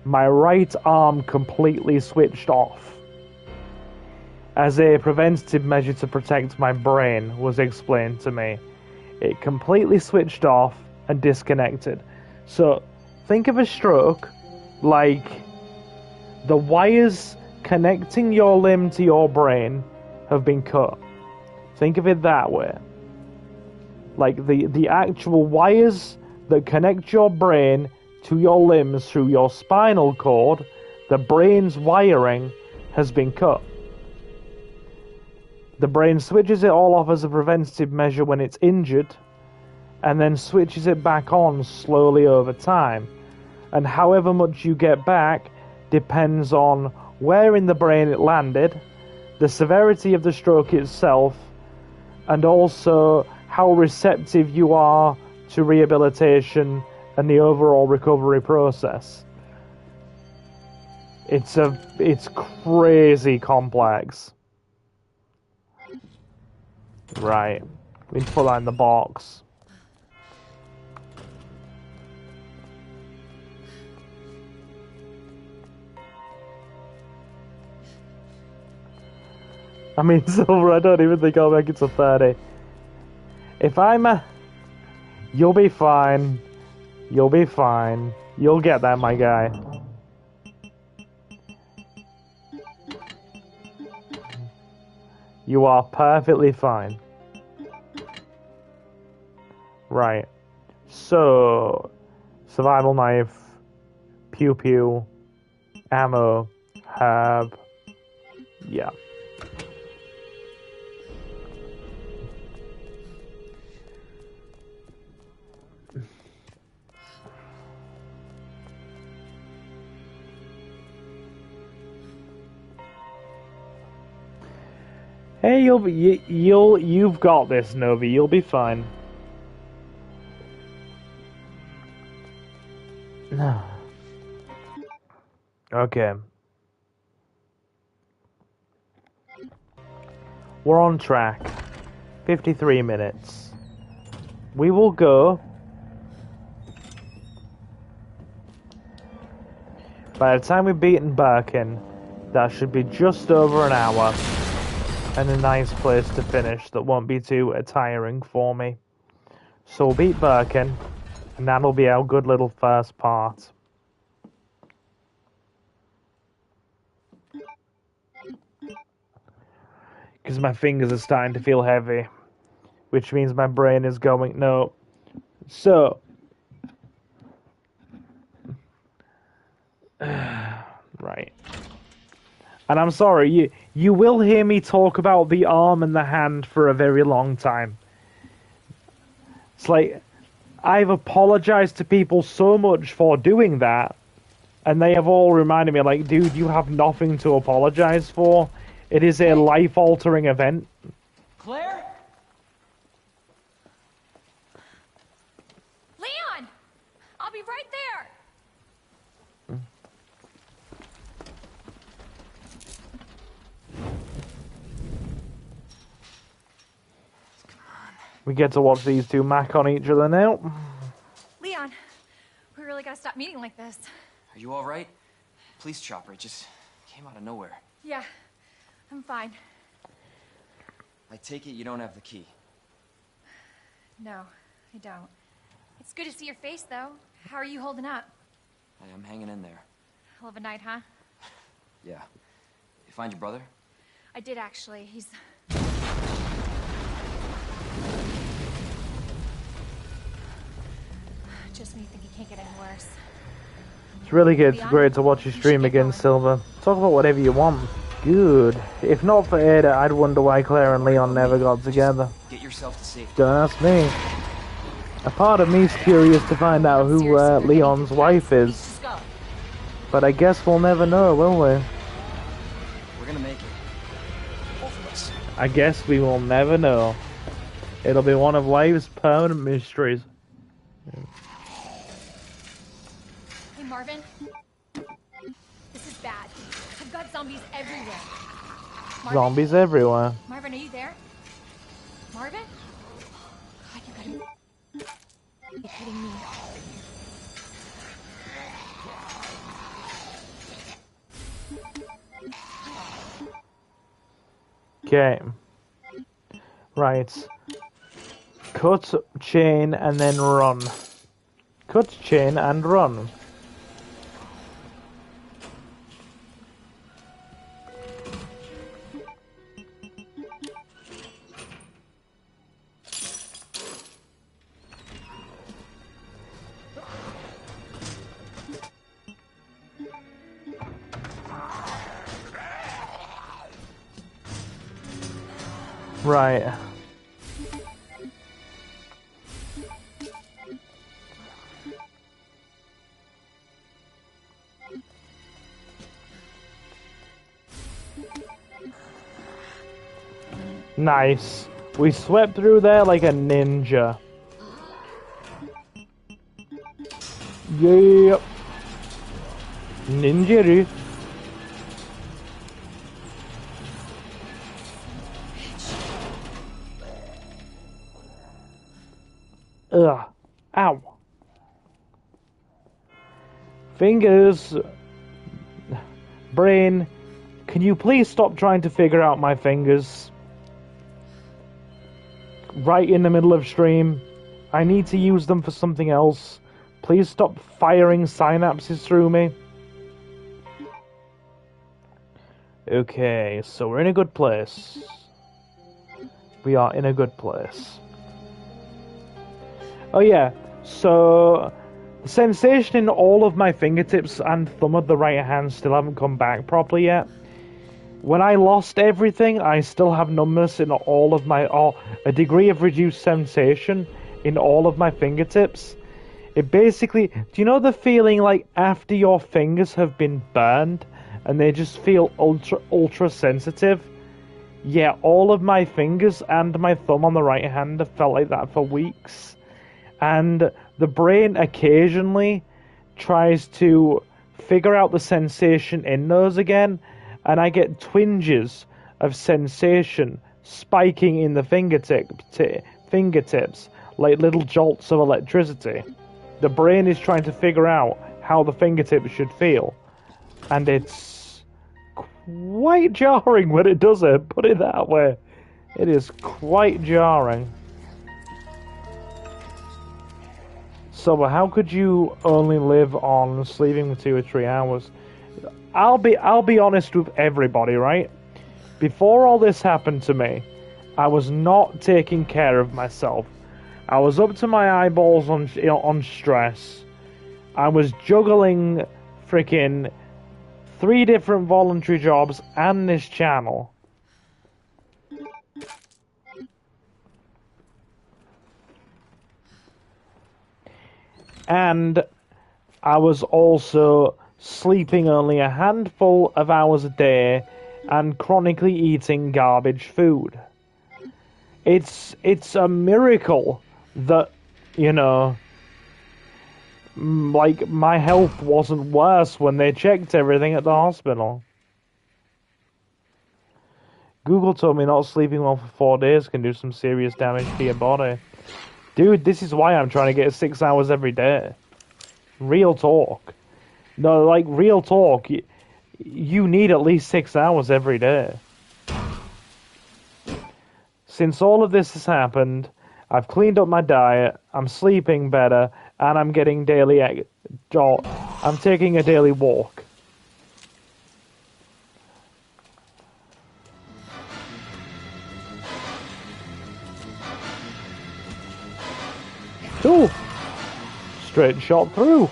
my right arm completely switched off. As a preventative measure to protect my brain, was explained to me. It completely switched off and disconnected. So, think of a stroke like the wires connecting your limb to your brain have been cut. Think of it that way. Like the actual wires that connect your brain to your limbs through your spinal cord, the brain's wiring has been cut. The brain switches it all off as a preventative measure when it's injured, and then switches it back on slowly over time. And however much you get back depends on where in the brain it landed, the severity of the stroke itself, and also how receptive you are to rehabilitation and the overall recovery process. It's crazy complex. Right. We need to put that in the box. I mean, Silver, I don't even think I'll make it to 30. If I'm a... You'll be fine. You'll be fine. You'll get that, my guy. You are perfectly fine. Right. So... Survival knife. Pew pew. Ammo. Herb. Yeah. Hey, you've got this, Novi. You'll be fine. Okay. We're on track. 53 minutes. We will go. By the time we've beaten Birkin, that should be just over an hour. And a nice place to finish that won't be too tiring for me. So we'll beat Birkin, and that'll be our good little first part. Because my fingers are starting to feel heavy, which means my brain is going, no. So, right. And I'm sorry, you will hear me talk about the arm and the hand for a very long time. It's like, I've apologized to people so much for doing that, and they have all reminded me, like, dude, you have nothing to apologize for. It is a life-altering event. Claire? Leon! I'll be right there! We get to watch these two mac on each other now. Leon, we really gotta stop meeting like this. Are you all right? Police chopper, it just came out of nowhere. Yeah, I'm fine. I take it you don't have the key. No, I don't. It's good to see your face, though. How are you holding up? I'm hanging in there. Hell of a night, huh? Yeah. You find your brother? I did, actually. He's... Just when you think it can't get any worse. It's really great to watch you stream again, Silver. Talk about whatever you want. Good. If not for Ada, I'd wonder why Claire and Leon never got together. Get yourself to safety. Don't ask me. A part of me's curious to find out who Leon's wife is. But I guess we'll never know, will we? We're gonna make it. Both of us. I guess we will never know. It'll be one of life's permanent mysteries. Hey, Marvin. This is bad. I've got zombies everywhere. Marvin? Zombies everywhere. Marvin, are you there? Marvin? God, you gotta be kidding me. Okay. Right. Cut, chain, and then run. Cut, chain, and run. Right. Nice. We swept through there like a ninja. Yep. Ninja. Ugh. Ow. Fingers. Brain, can you please stop trying to figure out my fingers? Right in the middle of stream. I need to use them for something else. Please stop firing synapses through me. Okay, so we're in a good place. We are in a good place. Oh yeah, so the sensation in all of my fingertips and thumb of the right hand still haven't come back properly yet. When I lost everything, I still have numbness in all of my, or a degree of reduced sensation in all of my fingertips. It basically, do you know the feeling like after your fingers have been burned and they just feel ultra sensitive? Yeah, all of my fingers and my thumb on the right hand have felt like that for weeks. And the brain occasionally tries to figure out the sensation in those again, and I get twinges of sensation spiking in the fingertips like little jolts of electricity. The brain is trying to figure out how the fingertips should feel, and it's quite jarring when it does it, put it that way. It is quite jarring. So how could you only live on sleeping for 2 or 3 hours? I'll be honest with everybody, right? Before all this happened to me, I was not taking care of myself. I was up to my eyeballs on stress. I was juggling freaking 3 different voluntary jobs and this channel. And I was also sleeping only a handful of hours a day and chronically eating garbage food. It's a miracle that, you know, like, my health wasn't worse when they checked everything at the hospital. Google told me not sleeping well for 4 days can do some serious damage to your body. Dude, this is why I'm trying to get 6 hours every day. Real talk. No, like, real talk. You need at least 6 hours every day. Since all of this has happened, I've cleaned up my diet, I'm sleeping better, and I'm getting I'm taking a daily walk. Ooh! straight shot through.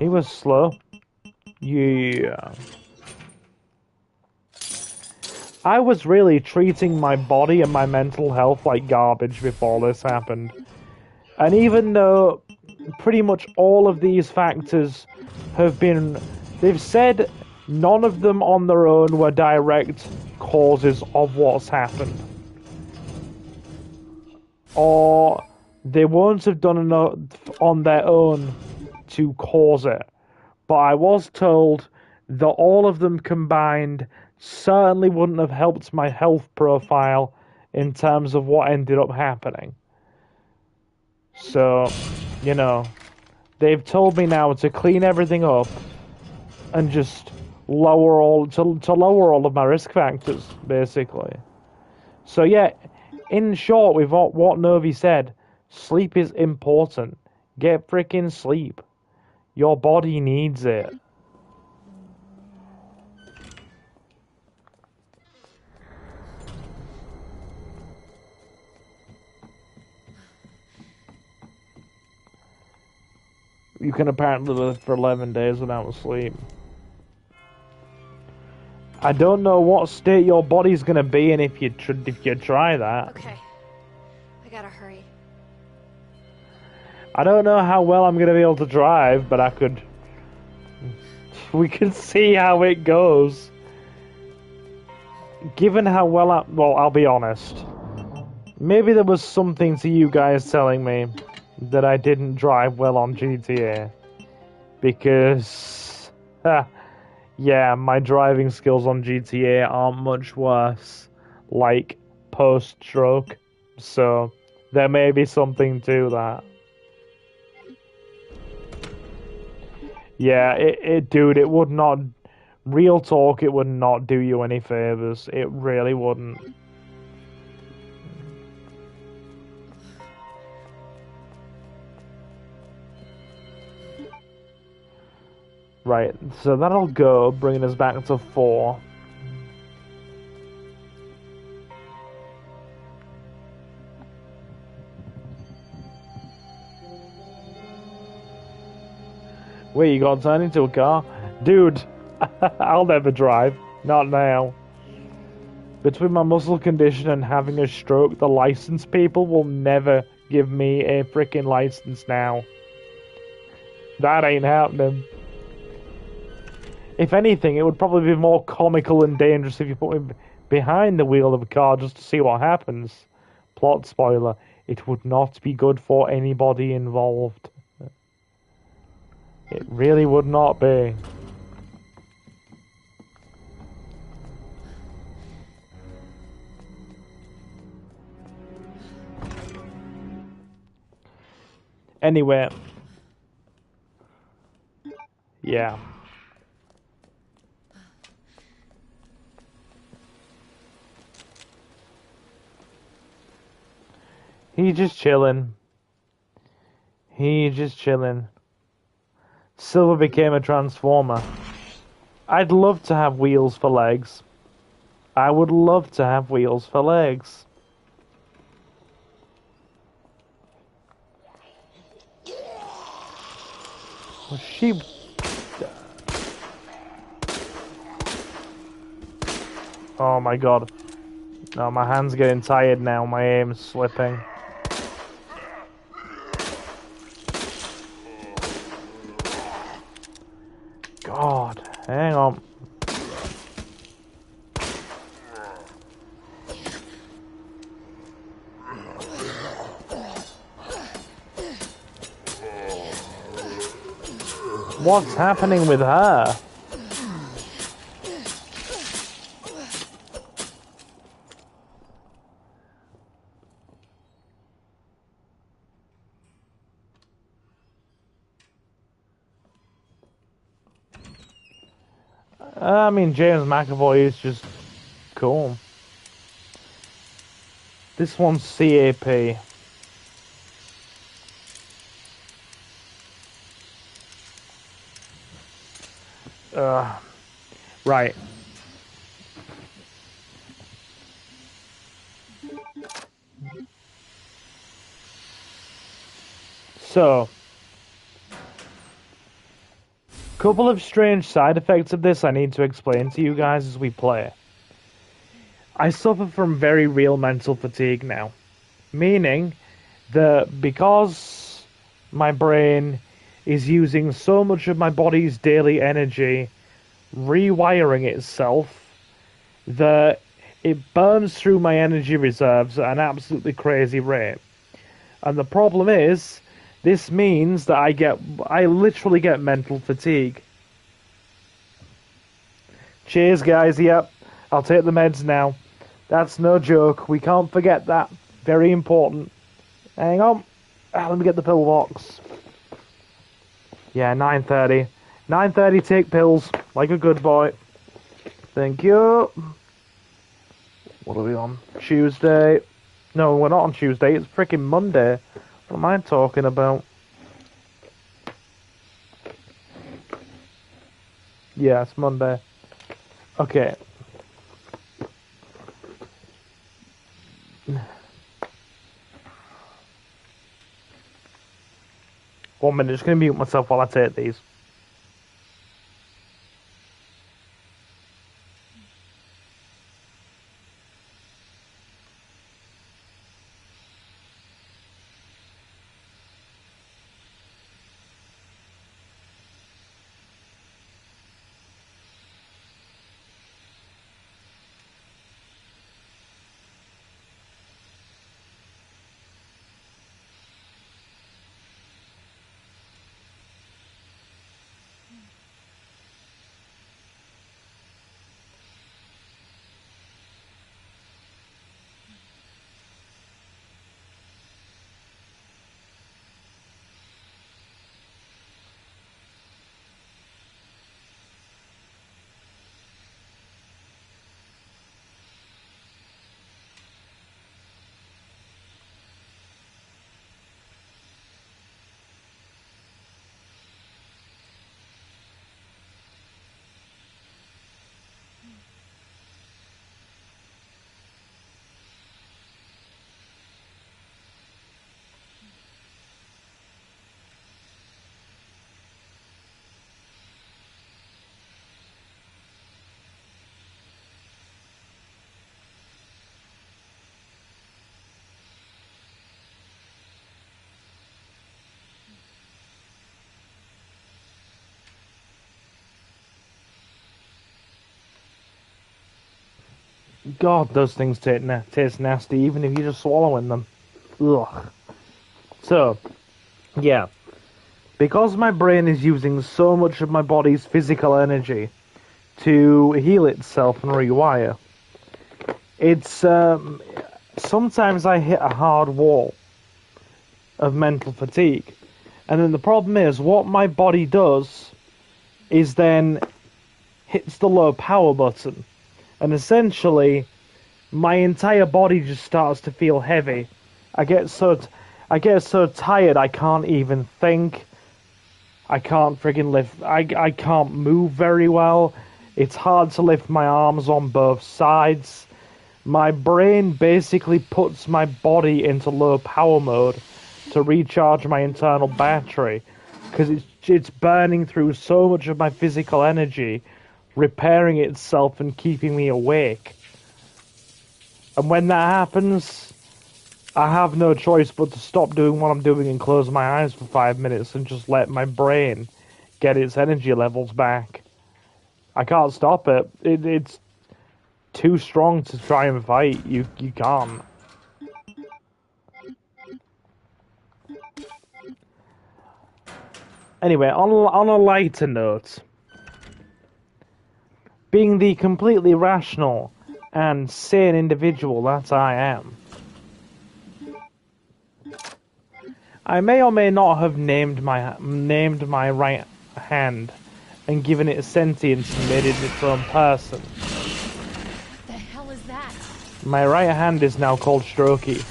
He was slow. Yeah. I was really treating my body and my mental health like garbage before this happened. And even though pretty much all of these factors have been... They've said none of them on their own were direct causes of what's happened. Or they won't have done enough on their own to cause it. But I was told that all of them combined certainly wouldn't have helped my health profile in terms of what ended up happening. So, you know, they've told me now to clean everything up and just lower all to lower all of my risk factors, basically. So yeah, in short, with what Novi said, sleep is important. Get freaking sleep. Your body needs it. You can apparently live for 11 days without sleep. I don't know what state your body's gonna be in if you try that. Okay. I gotta hurry. I don't know how well I'm gonna be able to drive, but I could... We can see how it goes. Given how well well, I'll be honest. Maybe there was something to you guys telling me that I didn't drive well on GTA. Because... yeah, my driving skills on GTA aren't much worse, like, post-stroke. So, there may be something to that. Yeah, dude, it would not... Real talk, it would not do you any favors. It really wouldn't. Right, so that'll go, bringing us back to 4. Wait, you got turned into a car? Dude, I'll never drive. Not now. Between my muscle condition and having a stroke, the license people will never give me a freaking license now. That ain't happening. If anything, it would probably be more comical and dangerous if you put me behind the wheel of a car just to see what happens. Plot spoiler, it would not be good for anybody involved. It really would not be. Anyway. Yeah. He's just chilling. He's just chilling. Silver became a transformer. I'd love to have wheels for legs. I would love to have wheels for legs. Was she... Oh my god. No, my hand's getting tired now. My aim's slipping. God, hang on. What's happening with her? I mean, James McAvoy is just cool. This one's CAP. Right. So, Couple of strange side effects of this I need to explain to you guys as we play. I suffer from very real mental fatigue now. Meaning that because my brain is using so much of my body's daily energy rewiring itself, that it burns through my energy reserves at an absolutely crazy rate. And the problem is, this means that I literally get mental fatigue. Cheers, guys. Yep, I'll take the meds now. That's no joke. We can't forget that. Very important. Hang on. Let me get the pill box. Yeah, 9:30. 9:30, take pills. Like a good boy. Thank you. What are we on? Tuesday. No, we're not on Tuesday. It's freaking Monday. What am I talking about? Yeah, it's Monday. Okay. One minute, just gonna mute myself while I take these. God, those things taste nasty, even if you're just swallowing them. Ugh. So, yeah. Because my brain is using so much of my body's physical energy to heal itself and rewire, it's, sometimes I hit a hard wall of mental fatigue. And then the problem is, what my body does is then hits the low power button. And essentially, my entire body just starts to feel heavy. I get so tired I can't even think. I can't friggin' lift. I can't move very well. It's hard to lift my arms on both sides. My brain basically puts my body into low power mode to recharge my internal battery, because it's burning through so much of my physical energy, repairing itself and keeping me awake. And when that happens, I have no choice but to stop doing what I'm doing and close my eyes for 5 minutes and just let my brain get its energy levels back. I can't stop it. It's too strong to try and fight. You can't. Anyway, on a lighter note, being the completely rational and sane individual that I am, I may or may not have named my right hand and given it a sentience and made it its own person. What the hell is that? My right hand is now called Strokey.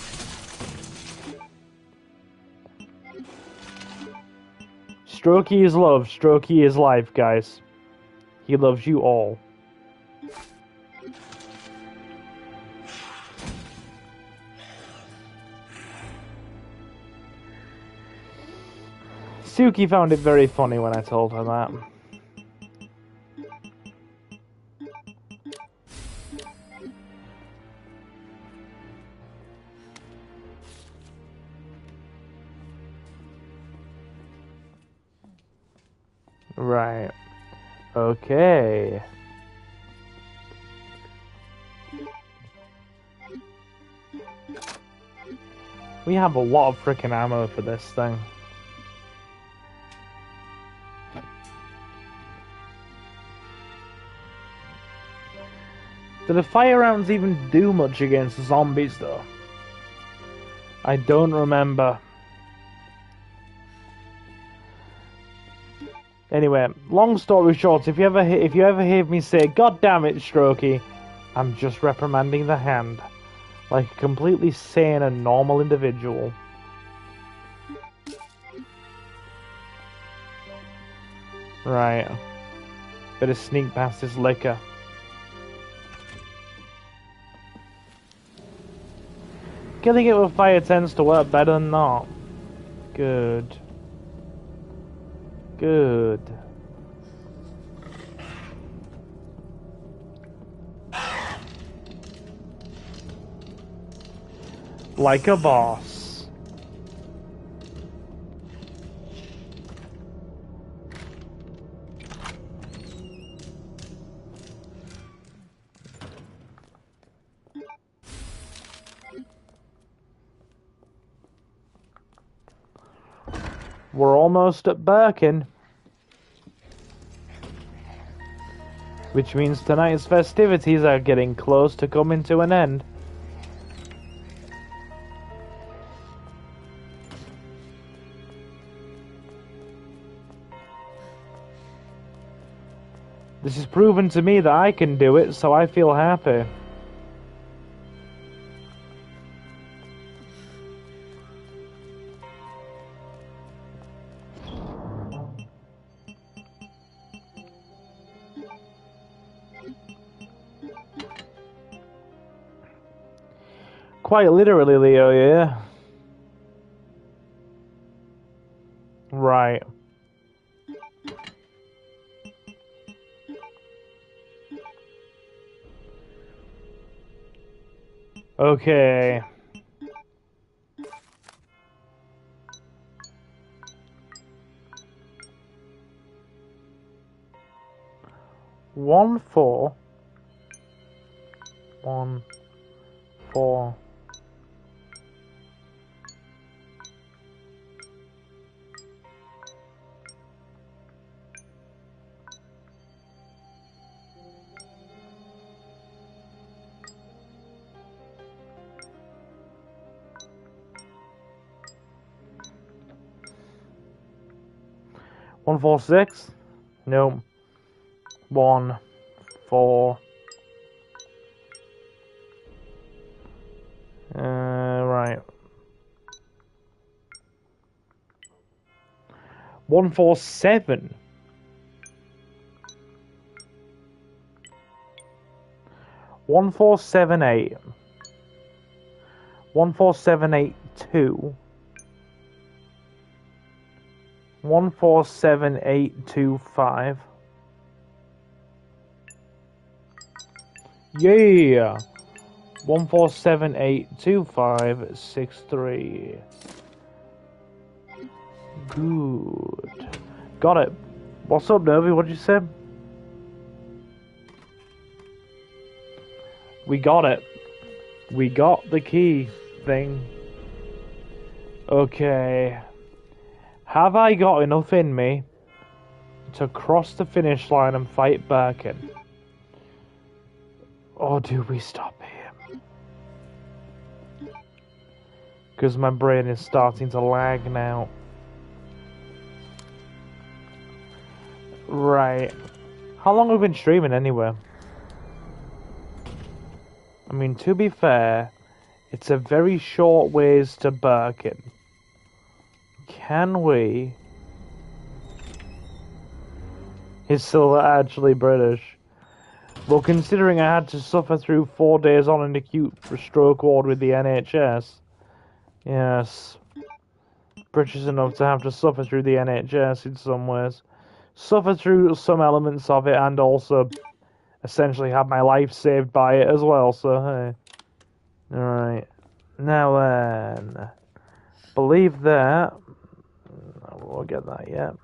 Strokey is love, Strokey is life, guys. He loves you all. Suki found it very funny when I told her that. Right. Okay. We have a lot of freaking ammo for this thing. Do the fire rounds even do much against the zombies, though? I don't remember. Anyway, long story short, if you ever hear me say, "God damn it, Strokey," I'm just reprimanding the hand, like a completely sane and normal individual. Right. Better sneak past this liquor. Killing it with fire tends to work better than not. Good. Good. Like a boss. We're almost at Birkin. Which means tonight's festivities are getting close to coming to an end. This has proven to me that I can do it, so I feel happy. Quite literally, Leo, yeah? Right. Okay. One, 4. 1, 4. One, 4, 6? No. 1, 4. Right. 1, 4, 7. 1, 4, 7, 8. 1, 4, 7, 8, 2. 1, 4, 7, 8, 2, 5. Yeah! 1, 4, 7, 8, 2, 5, 6, 3. Good. Got it. What's up, Nervy? What'd you say? We got it. We got the key thing. Okay. Have I got enough in me to cross the finish line and fight Birkin? Or do we stop here? Because my brain is starting to lag now. Right. How long have we been streaming anyway? I mean, to be fair, it's a very short ways to Birkin. Can we... Is Silver actually British? Well, considering I had to suffer through 4 days on an acute stroke ward with the NHS. Yes. British enough to have to suffer through the NHS in some ways. Suffer through some elements of it and also essentially have my life saved by it as well, so hey. Alright. Now then. Believe that. We'll get that yet.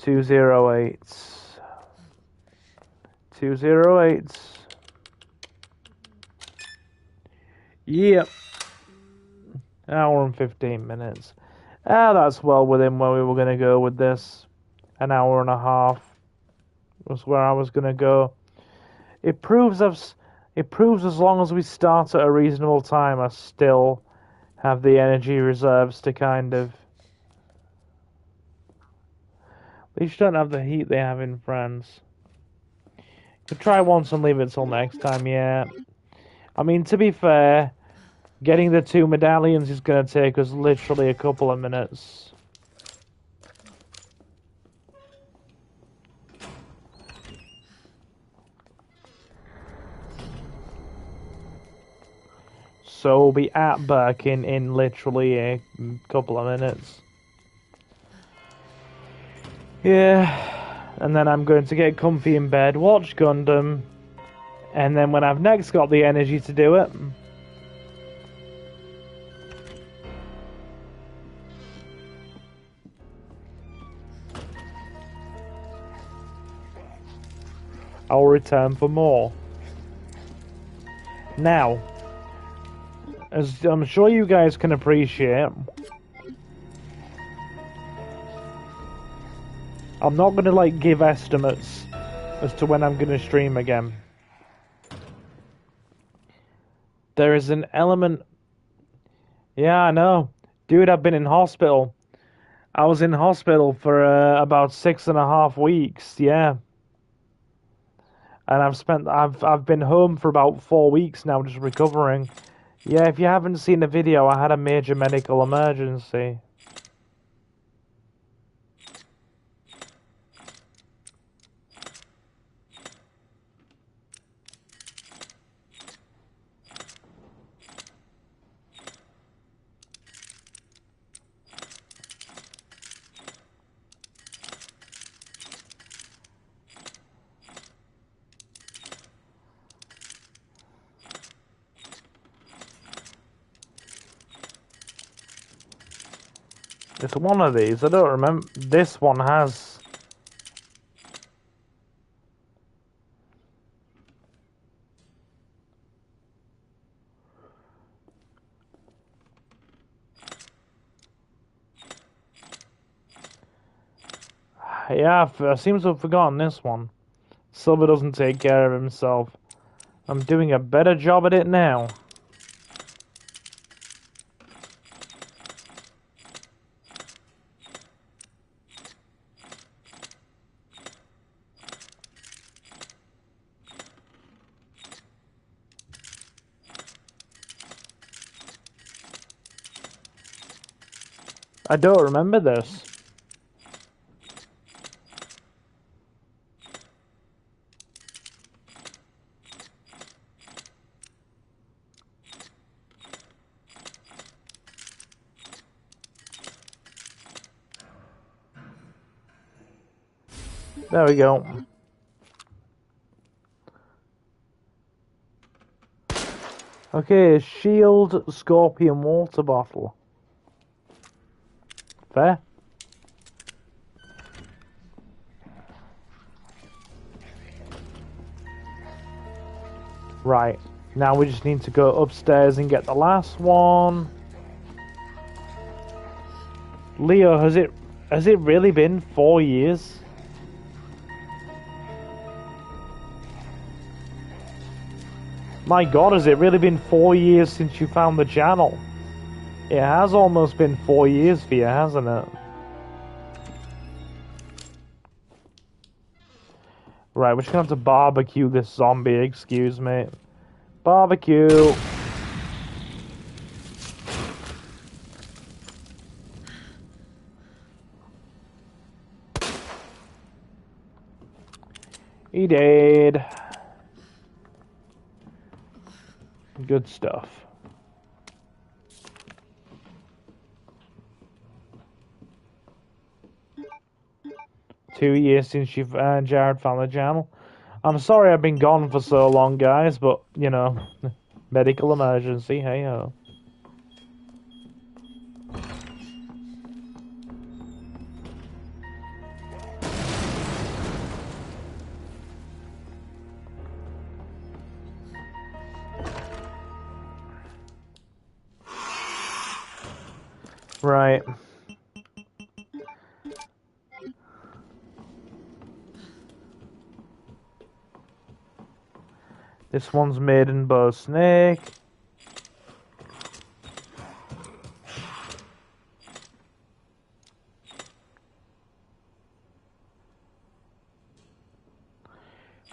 208. 208. Yep. Hour and 15 minutes. That's well within where we were going to go with this. An hour and a half was where I was going to go. It proves as long as we start at a reasonable time, I still have the energy reserves to kind of... At least you don't have the heat they have in France. Could try once and leave it till next time, yeah. I mean, to be fair, getting the 2 medallions is going to take us literally a couple of minutes. So we'll be at Birkin in literally a couple of minutes. Yeah, and then I'm going to get comfy in bed, watch Gundam, and then when I've next got the energy to do it, I'll return for more. Now, as I'm sure you guys can appreciate, I'm not going to like give estimates as to when I'm going to stream again. There is an element... Yeah, I know. Dude, I've been in hospital. I was in hospital for about 6.5 weeks, yeah. And I've been home for about 4 weeks now, just recovering. Yeah, if you haven't seen the video, I had a major medical emergency. It's one of these. I don't remember. This one has... Yeah, I seem to have forgotten this one. Silver doesn't take care of himself. I'm doing a better job at it now. I don't remember this. There we go. Okay, shield, scorpion, water bottle. Fair. Right. Now we just need to go upstairs and get the last one. Leo, has it really been 4 years? My God, has it really been 4 years since you found the channel? It has almost been 4 years for you, hasn't it? Right, we're just gonna have to barbecue this zombie, excuse me. Barbecue! He did. Good stuff. Two years since Jared found the channel. I'm sorry I've been gone for so long, guys, but, you know, medical emergency, hey-ho. Right. This one's made in Bow Snake.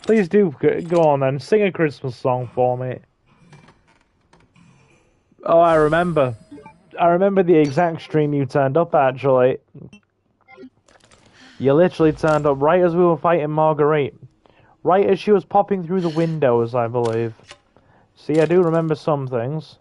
Please do go on then, sing a Christmas song for me. Oh, I remember. I remember the exact stream you turned up, actually. You literally turned up right as we were fighting Marguerite. Right as she was popping through the windows, I believe. See, I do remember some things.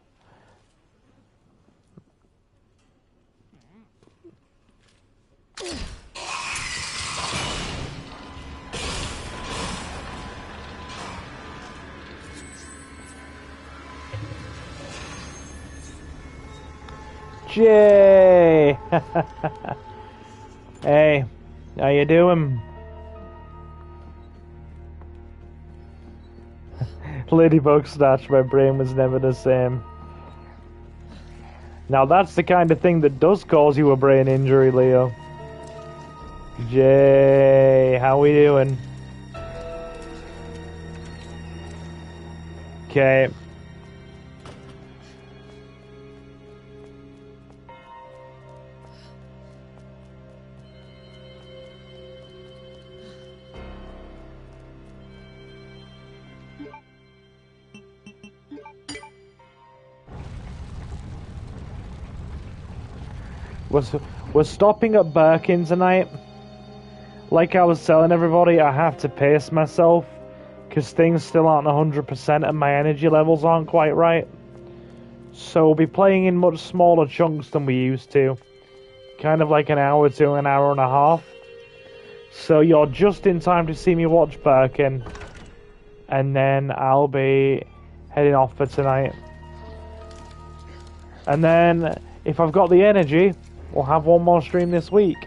Jay! Hey, how you doing? Ladybug snatch, my brain was never the same. Now that's the kind of thing that does cause you a brain injury, Leo. Jay, how we doing? Okay. We're stopping at Birkin tonight. Like I was telling everybody, I have to pace myself because things still aren't 100% and my energy levels aren't quite right. So we'll be playing in much smaller chunks than we used to. Kind of like an hour to an hour and a half. So you're just in time to see me watch Birkin. And then I'll be heading off for tonight. And then, if I've got the energy, we'll have one more stream this week.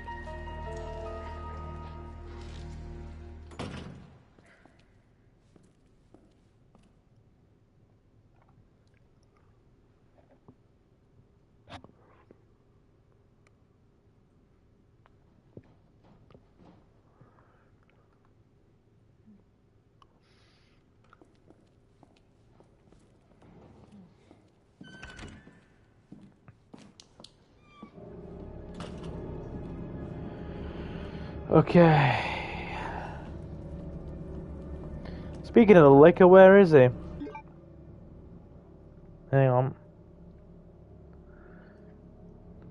Okay. Speaking of the liquor, where is he? Hang on.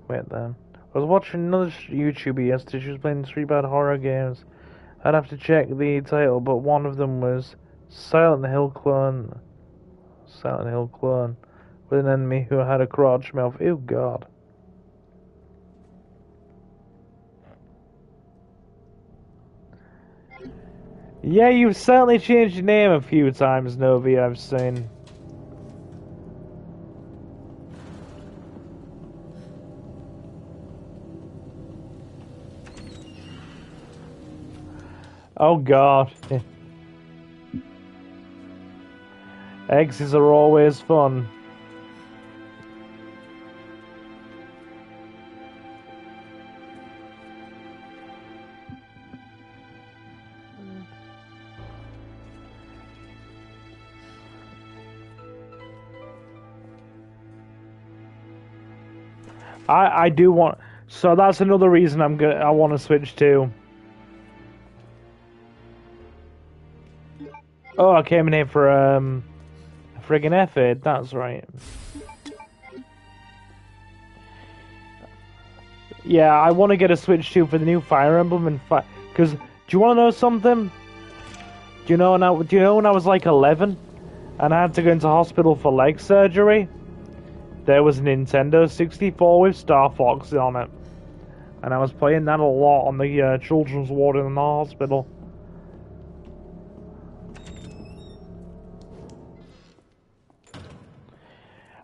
Wait then. I was watching another YouTuber yesterday. She was playing 3 bad horror games. I'd have to check the title, but one of them was Silent Hill Clone. Silent Hill Clone. With an enemy who had a crotch mouth. Ew, God. Yeah, you've certainly changed your name a few times, Novi, I've seen. Oh God. Exes are always fun. I do want, so that's another reason I want to switch to. Oh, I came in here for a friggin' effort. That's right. Yeah, I want to get a Switch 2 for the new Fire Emblem and because do you want to know something? Do you know when I was like 11 and I had to go into hospital for leg surgery? There was a Nintendo 64 with Star Fox on it, and I was playing that a lot on the children's ward in the hospital.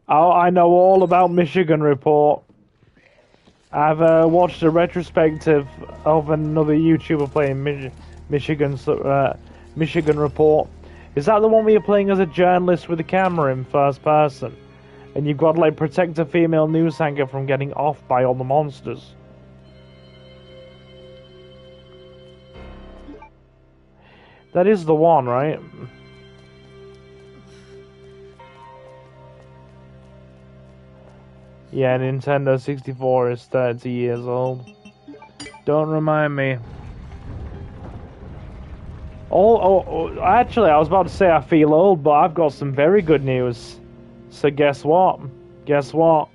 Oh, I know all about Michigan Report. I've watched a retrospective of another YouTuber playing Michigan Report. Is that the one where you're playing as a journalist with a camera in first person? And you've got to, like, protect a female news anchor from getting off by all the monsters. That is the one, right? Yeah, Nintendo 64 is 30 years old. Don't remind me. Actually, I was about to say I feel old, but I've got some very good news. So guess what? Guess what?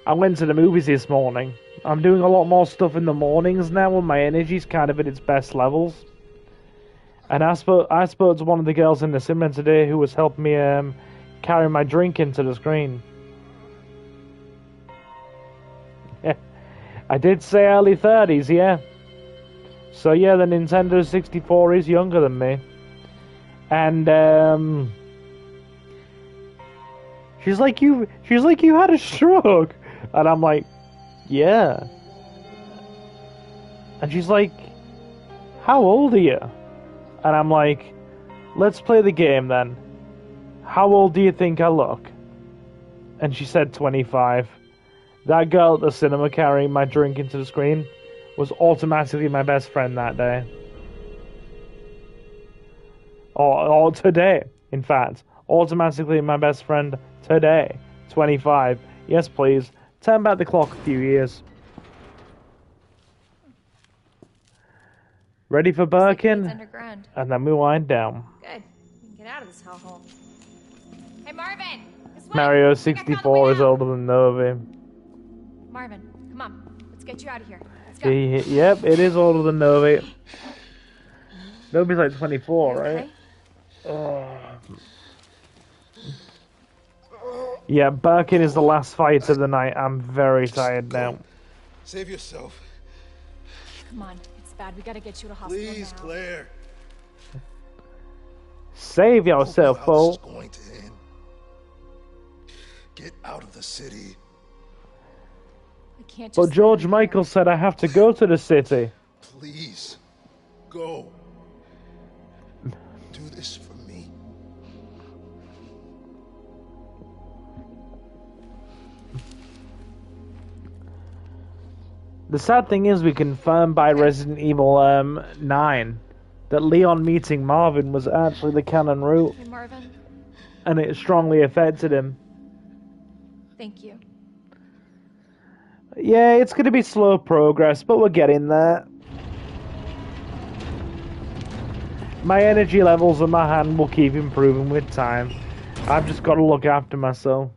I went to the movies this morning. I'm doing a lot more stuff in the mornings now when my energy's kind of at its best levels. And I spoke to one of the girls in the cinema today who was helping me carry my drink into the screen. I did say early 30s, yeah. So yeah, the Nintendo 64 is younger than me. And she's like, you had a stroke. And I'm like, yeah. And she's like, how old are you? And I'm like, let's play the game then. How old do you think I look? And she said 25. That girl at the cinema carrying my drink into the screen was automatically my best friend that day. Or today, in fact. Automatically my best friend today. 25. Yes, please. Turn back the clock a few years. Ready for Birkin? Underground. And then we wind down. Good. We can get out of this hellhole. Hey, Marvin! This way! Mario I think I found the 64 way is out. older than Novi. Marvin, come on. Let's get you out of here. Let's go. Yep, it is older than Novi. Novi's like 24, right? Yeah, Birkin is the last fight of the night. I'm very tired now. Save yourself. Come on. It's bad. We gotta get you to hospital Please, now. Claire. Save yourself, How fool. this is going to end. Get out of the city. I can't just But George leave Michael here. said I have to go to the city. Please. Go. Do this for me. The sad thing is we confirmed by Resident Evil 9 that Leon meeting Marvin was actually the canon route, Hey, Marvin. and it strongly affected him. Thank you. Yeah, it's going to be slow progress, but we're getting there. My energy levels in my hand will keep improving with time. I've just got to look after myself.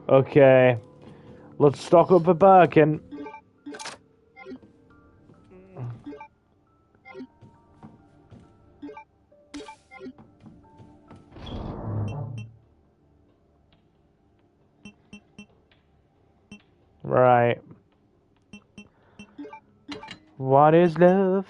Okay, let's stock up for Birkin. Right. What is love?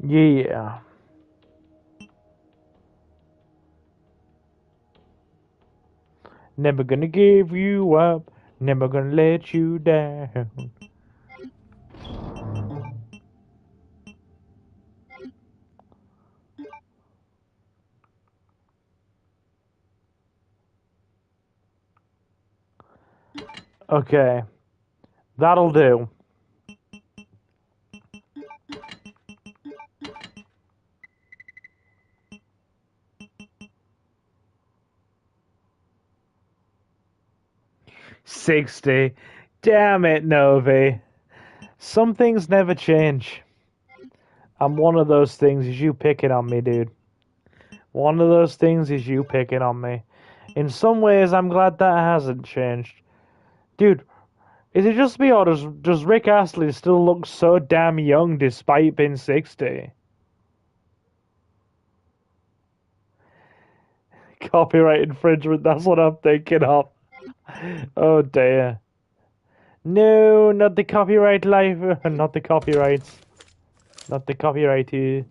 Yeah. Never gonna give you up, never gonna let you down. Okay, that'll do. $60. Damn it, Novi. Some things never change. And one of those things is you picking on me, dude. One of those things is you picking on me. In some ways, I'm glad that hasn't changed. Dude, is it just me or does Rick Astley still look so damn young despite being 60? Copyright infringement, that's what I'm thinking of. Oh dear. No, not the copyright life. Not the copyrights. Not the copyright. The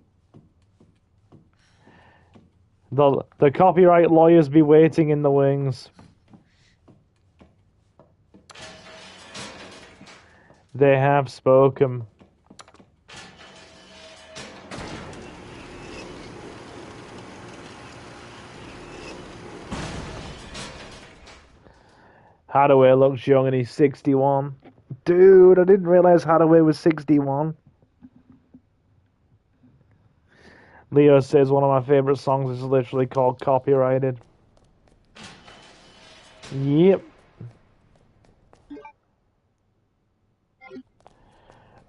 copyright lawyers be waiting in the wings. They have spoken. Hathaway looks young and he's 61. Dude, I didn't realize Hathaway was 61. Leo says one of my favorite songs is literally called Copyrighted. Yep.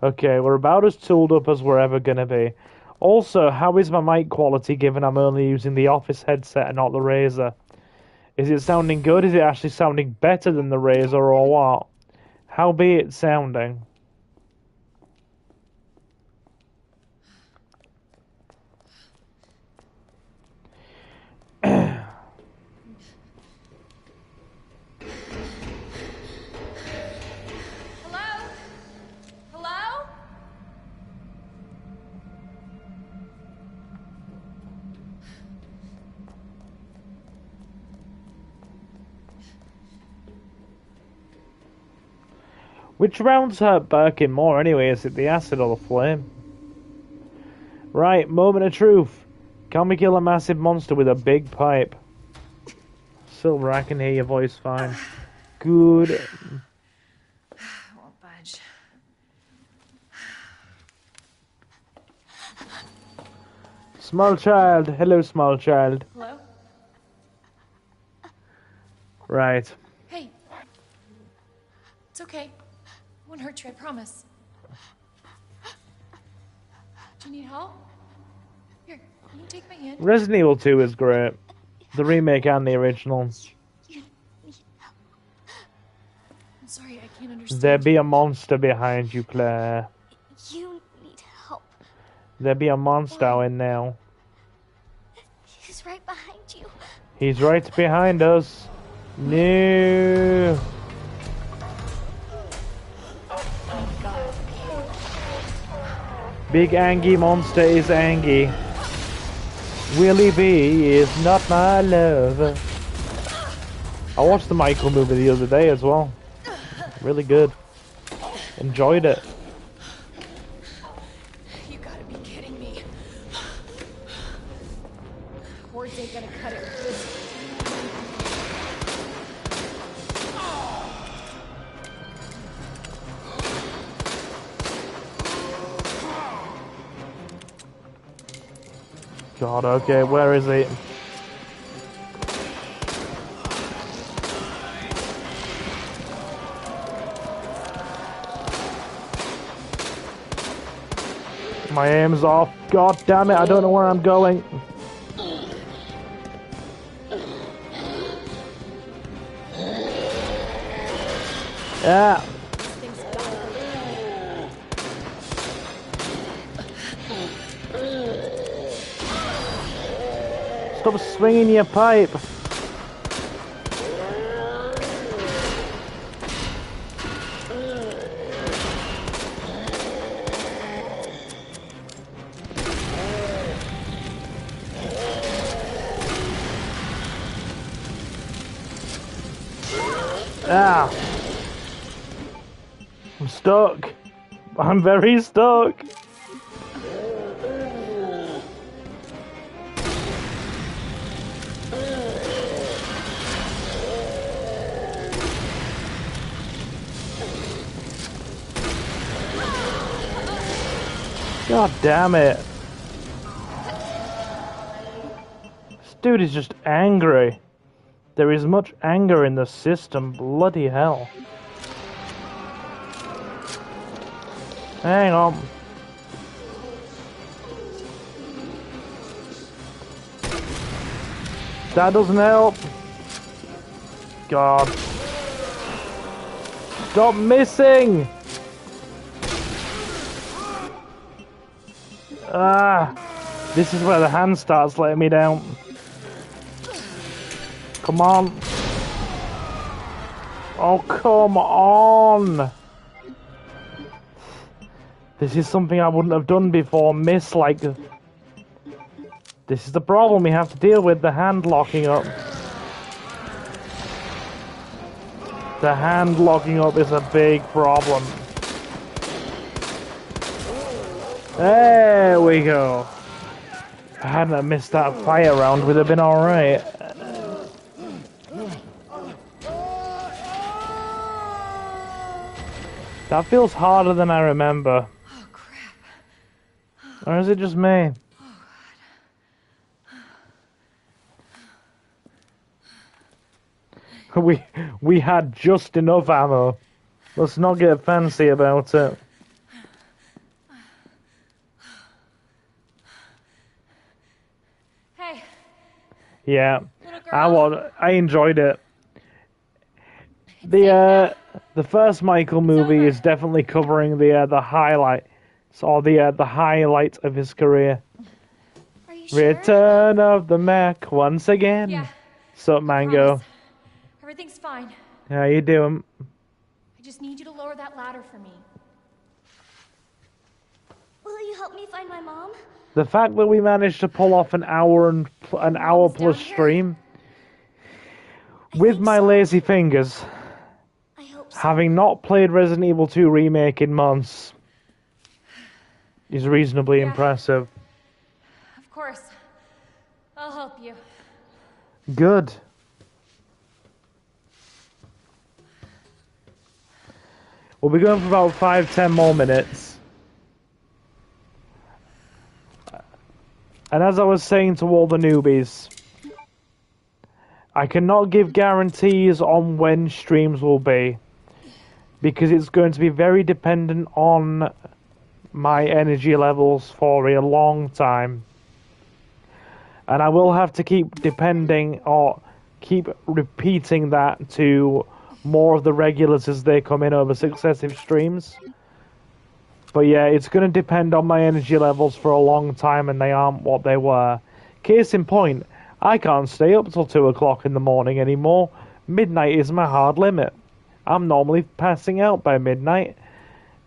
Okay, we're about as tooled up as we're ever gonna be. Also, how is my mic quality given I'm only using the Office headset and not the Razer? Is it sounding good? Is it actually sounding better than the Razer or what? How be it sounding? Hello? Hello? Which rounds hurt Birkin more anyway? Is it the acid or the flame? Right, moment of truth. Can we kill a massive monster with a big pipe? Silver, I can hear your voice fine. Good. Won't budge. Small child. Hello, small child. Hello? Right. Hey. It's okay. Won't hurt you, I promise. Do you need help? Here, can you take my hand? Resident Evil 2 is great. The remake and the original. I'm sorry, I can't understand. There be a monster behind you, Claire. You need help. There be a monster in there. He's right behind you. He's right behind us. No. Big angry monster is angry. Willie B is not my love. I watched the Michael movie the other day as well. Really good. Enjoyed it. You gotta be kidding me. Words ain't gonna cut it. God, okay, where is he? My aim's off. God damn it, I don't know where I'm going. Yeah. Stop swinging your pipe. Ah. I'm stuck. I'm very stuck. God damn it. This dude is just angry. There is much anger in the system. Bloody hell. Hang on. That doesn't help. God. Stop missing! Ah, this is where the hand starts letting me down. Come on. Oh, come on. This is something I wouldn't have done before. Miss, like... This is the problem we have to deal with, the hand locking up. The hand locking up is a big problem. There we go. If I hadn't missed that fire round, we'd have been alright. That feels harder than I remember. Oh, crap. Or is it just me? We had just enough ammo. Let's not get fancy about it. Hey. Yeah, Little girl. I enjoyed it. The first Michael movie is definitely covering the highlights or the highlight of his career. Are you sure? Return of the Mac once again. Yeah. Sup, Mango? Promise. Everything's fine. How you doing? I just need you to lower that ladder for me. Will you help me find my mom? The fact that we managed to pull off an hour Mom's plus down here. stream I with think my so. lazy fingers, I hope so. having not played Resident Evil 2 Remake in months, is reasonably Yeah. impressive. Of course. I'll help you. Good. We'll be going for about 5-10 more minutes. And as I was saying to all the newbies, I cannot give guarantees on when streams will be, because it's going to be very dependent on my energy levels for a long time. And I will have to keep keep repeating that to more of the regulars as they come in over successive streams. But yeah, it's going to depend on my energy levels for a long time, and they aren't what they were. Case in point, I can't stay up till 2 o'clock in the morning anymore. Midnight is my hard limit. I'm normally passing out by midnight,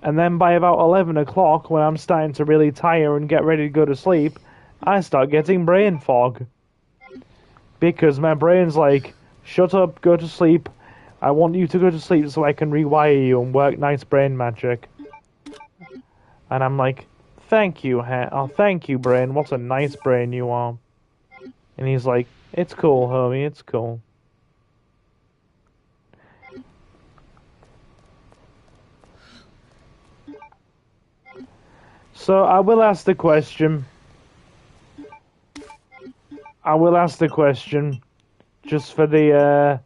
and then by about 11 o'clock, when I'm starting to really tire and get ready to go to sleep, I start getting brain fog. Because my brain's like, shut up, go to sleep. I want you to go to sleep so I can rewire you and work nice brain magic. And I'm like, thank you, thank you, brain. What a nice brain you are. And he's like, it's cool, homie, it's cool. So I will ask the question. Just for the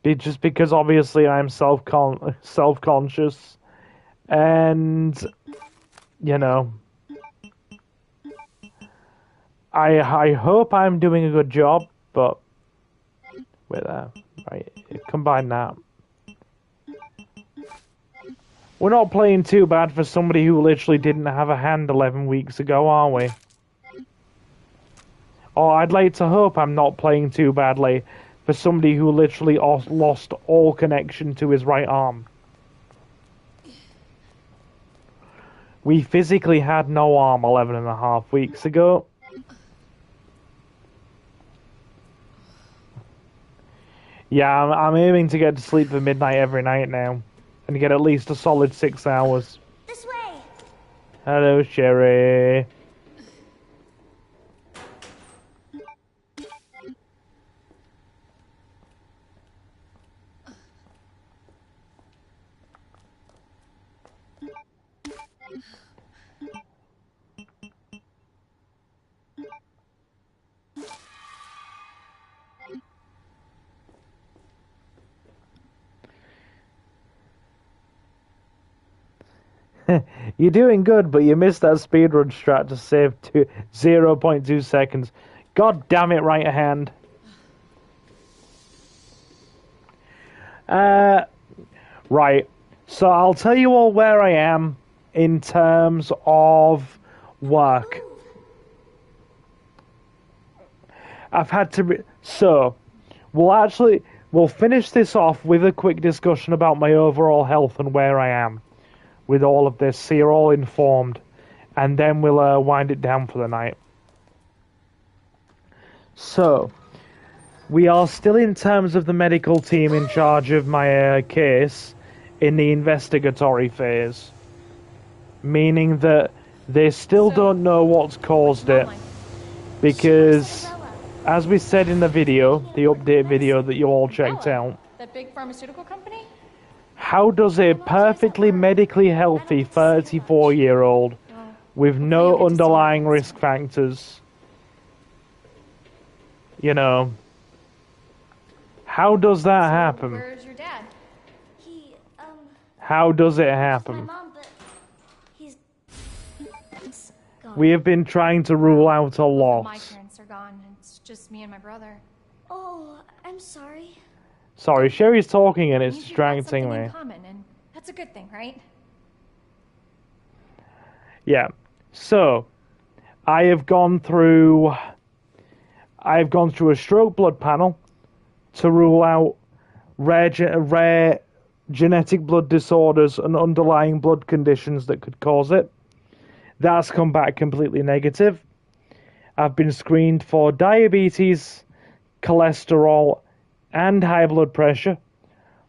just because obviously I'm self-conscious, and you know, I hope I'm doing a good job, but with right, combine that. We're not playing too bad for somebody who literally didn't have a hand 11 weeks ago, are we? Or I'd like to hope I'm not playing too badly for somebody who literally lost all connection to his right arm. We physically had no arm 11.5 weeks ago. Yeah, I'm aiming to get to sleep at midnight every night now. And get at least a solid 6 hours. This way. Hello, Sherry. You're doing good, but you missed that speedrun strat to save 0.2 seconds. God damn it, right hand. Right. So I'll tell you all where I am in terms of work. I've had to... So, we'll finish this off with a quick discussion about my overall health and where I am with all of this, so you're all informed. And then we'll wind it down for the night. So, we are still in terms of the medical team in charge of my case in the investigatory phase. Meaning that they still don't know what's caused it. Because, as we said in the video, the update video that you all checked out, That big pharmaceutical company? how does a perfectly medically healthy 34-year-old with no underlying risk factors, you know, how does that happen? Where's your dad? He, How does it my happen? mom, but he's gone. We have been trying to rule out a My loss. parents are gone. It's just me and my brother. Oh, I'm sorry. Sorry, Sherry's talking and it's Means you've got distracting something me. in common, and that's a good thing, right? Yeah. So, I've gone through a stroke blood panel to rule out rare genetic blood disorders and underlying blood conditions that could cause it. That's come back completely negative. I've been screened for diabetes, cholesterol, and high blood pressure.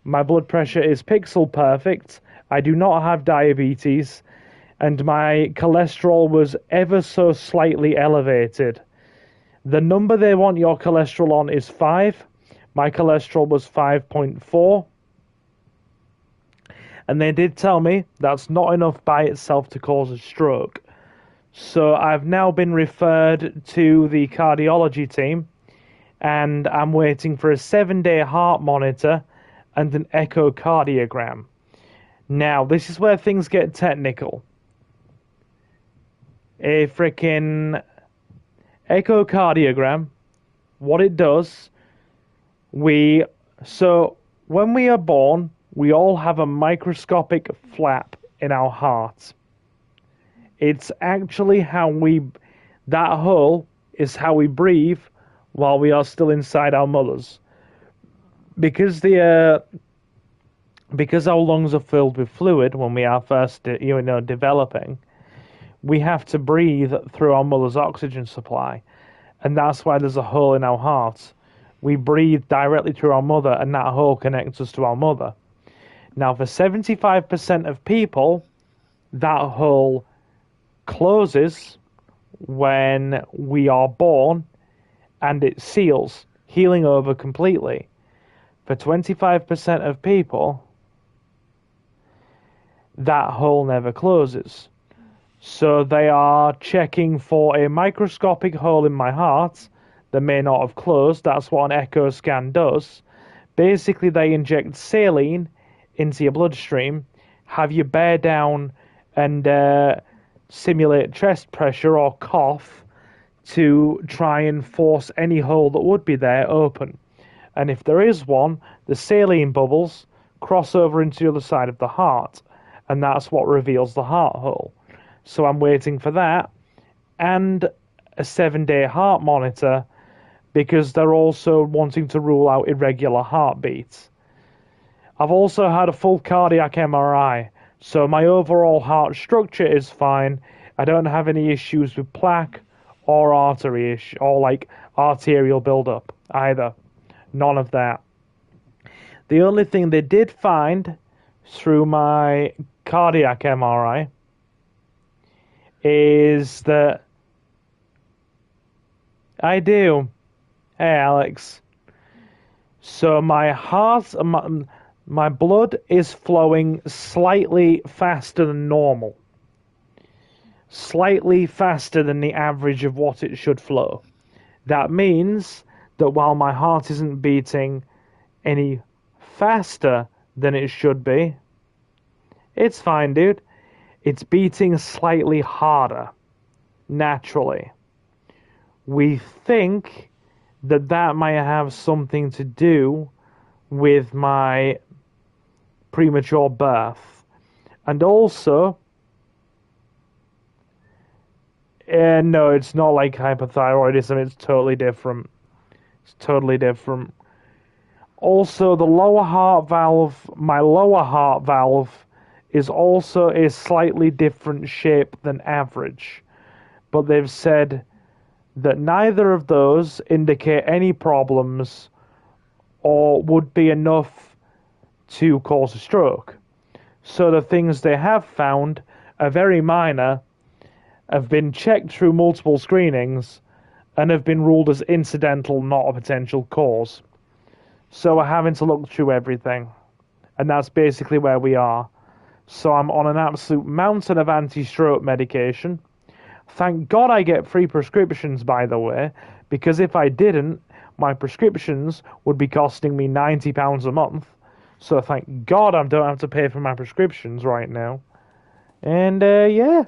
My blood pressure is pixel perfect. I do not have diabetes, and my cholesterol was ever so slightly elevated. The number they want your cholesterol on is 5. My cholesterol was 5.4. And they did tell me that's not enough by itself to cause a stroke. So I've now been referred to the cardiology team, and I'm waiting for a 7-day heart monitor and an echocardiogram. Now, this is where things get technical. A freaking echocardiogram, what it does, so when we are born, we all have a microscopic flap in our heart. It's actually that hole is how we breathe while we are still inside our mothers. Because our lungs are filled with fluid when we are first, developing, we have to breathe through our mother's oxygen supply. And that's why there's a hole in our heart. We breathe directly through our mother, and that hole connects us to our mother. Now, for 75% of people, that hole closes when we are born, and it seals, healing over completely. For 25% of people, that hole never closes. So they are checking for a microscopic hole in my heart that may not have closed. That's what an echo scan does. Basically, they inject saline into your bloodstream, have you bear down and simulate chest pressure or cough to try and force any hole that would be there open. And if there is one, the saline bubbles cross over into the other side of the heart, and that's what reveals the heart hole. So I'm waiting for that, and a 7-day heart monitor, because they're also wanting to rule out irregular heartbeats. I've also had a full cardiac MRI, so my overall heart structure is fine. I don't have any issues with plaque or arterial buildup either. None of that. The only thing they did find through my cardiac MRI is that I do. Hey, Alex. So my heart, my blood is flowing slightly faster than normal. Slightly faster than the average of what it should flow. That means that while my heart isn't beating any faster than it should be, it's fine, dude. It's beating slightly harder, naturally. We think that might have something to do with my premature birth. And also, no, it's not like hypothyroidism, it's totally different. It's totally different. Also, the lower heart valve, my lower heart valve, is also a slightly different shape than average. But they've said that neither of those indicate any problems or would be enough to cause a stroke. So the things they have found are very minor, have been checked through multiple screenings, and have been ruled as incidental, not a potential cause. So we're having to look through everything. And that's basically where we are. So I'm on an absolute mountain of anti-stroke medication. Thank God I get free prescriptions, by the way, because if I didn't, my prescriptions would be costing me £90 a month. So thank God I don't have to pay for my prescriptions right now. And, yeah.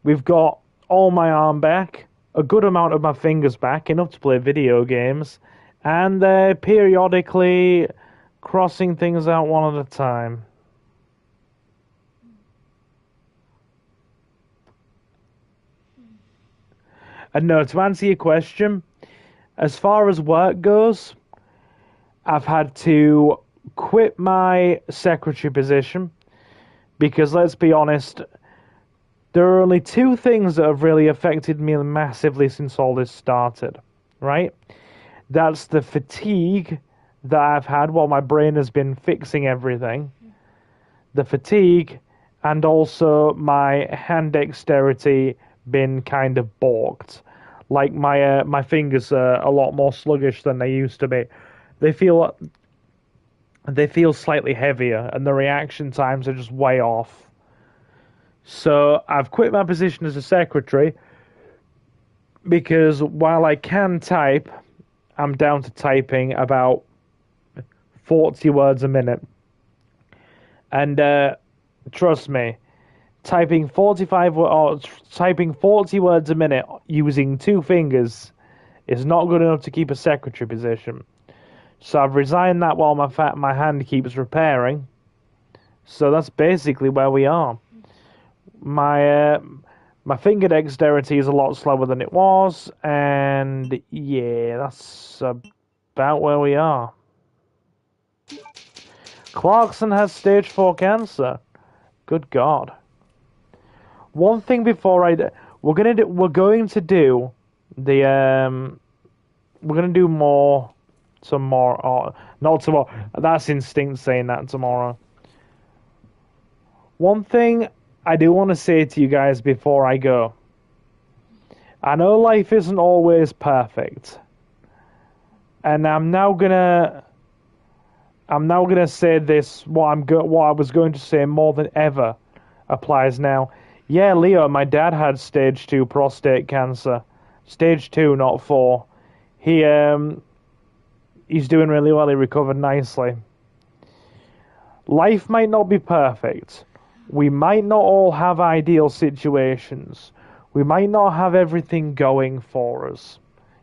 We've got all my arm back, a good amount of my fingers back, enough to play video games, and periodically crossing things out one at a time. And no, to answer your question, as far as work goes, I've had to quit my secretary position because, let's be honest, there are only two things that have really affected me massively since all this started, right? That's the fatigue that I've had while my brain has been fixing everything, the fatigue, and also my hand dexterity been kind of balked. Like my fingers are a lot more sluggish than they used to be. They feel slightly heavier, and the reaction times are just way off. So I've quit my position as a secretary because while I can type, I'm down to typing about 40 words a minute. And trust me, typing 40 words a minute using two fingers is not good enough to keep a secretary position. So I've resigned that while my hand keeps repairing. So that's basically where we are. My finger dexterity is a lot slower than it was, and yeah, that's about where we are. Clarkson has stage 4 cancer. Good God. One thing before we're going to do more tomorrow. Not tomorrow. That's instinct saying that tomorrow. One thing I do want to say to you guys before I go. I know life isn't always perfect. And I'm now gonna say this, what I was going to say more than ever applies now. Yeah, Leo, my dad had stage 2 prostate cancer. Stage 2, not 4. He's doing really well, he recovered nicely. Life might not be perfect. We might not all have ideal situations. We might not have everything going for us.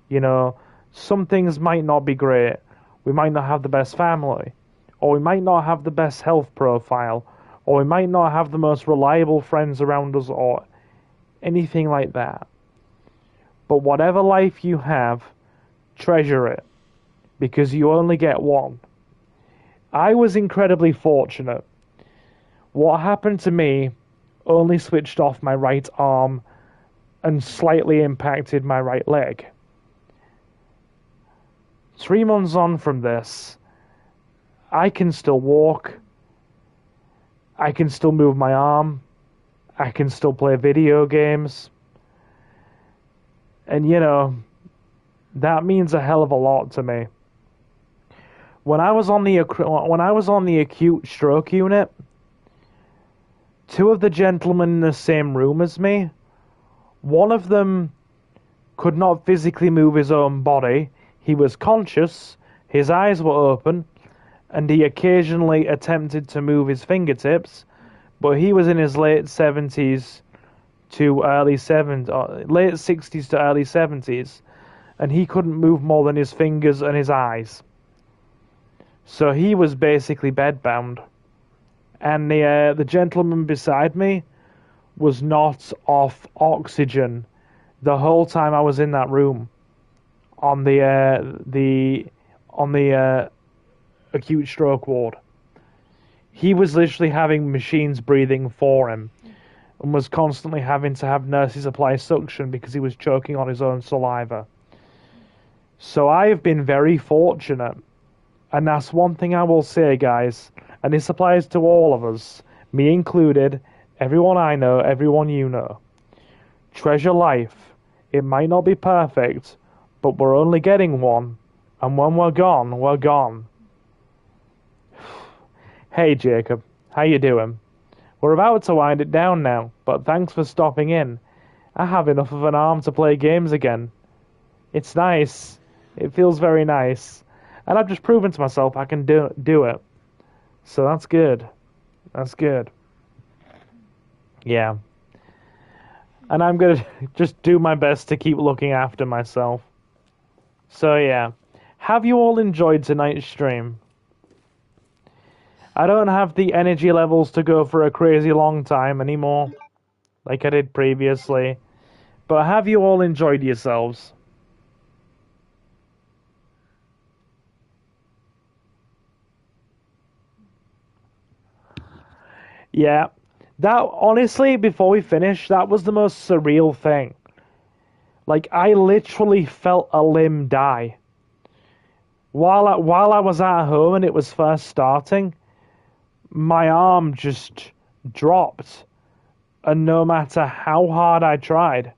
You know, some things might not be great. We might not have the best family. Or we might not have the best health profile. Or we might not have the most reliable friends around us or anything like that. But whatever life you have, treasure it. Because you only get one. I was incredibly fortunate. What happened to me only switched off my right arm and slightly impacted my right leg. 3 months on from this, I can still walk. I can still move my arm. I can still play video games. And you know, that means a hell of a lot to me. When I was on the acute stroke unit, 2 of the gentlemen in the same room as me, one of them could not physically move his own body. He was conscious, his eyes were open, and he occasionally attempted to move his fingertips, but he was in his late 60s to early 70s, and he couldn't move more than his fingers and his eyes. So he was basically bedbound. And the gentleman beside me was not off oxygen the whole time I was in that room. on the acute stroke ward. He was literally having machines breathing for him and was constantly having to have nurses apply suction because he was choking on his own saliva. So I have been very fortunate. And that's one thing I will say, guys, and this applies to all of us, me included, everyone I know, everyone you know. Treasure life. It might not be perfect, but we're only getting one, and when we're gone, we're gone. Hey Jacob, how you doing? We're about to wind it down now, but thanks for stopping in. I have enough of an arm to play games again. It's nice. It feels very nice. And I've just proven to myself I can do it. So that's good. That's good. Yeah. And I'm going to just do my best to keep looking after myself. So yeah. Have you all enjoyed tonight's stream? I don't have the energy levels to go for a crazy long time anymore, like I did previously. But have you all enjoyed yourselves? Yeah. That, honestly, before we finish, that was the most surreal thing. Like, I literally felt a limb die. While I was at home and it was first starting, my arm just dropped. And no matter how hard I tried,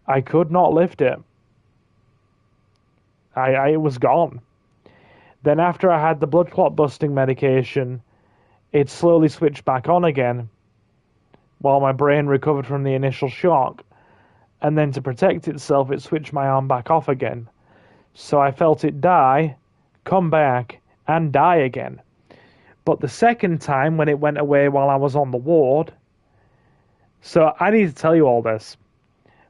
I could not lift it. It was gone. Then after I had the blood clot busting medication, it slowly switched back on again, while my brain recovered from the initial shock. And then to protect itself, it switched my arm back off again. So I felt it die, come back, and die again. But the second time, when it went away while I was on the ward... So I need to tell you all this.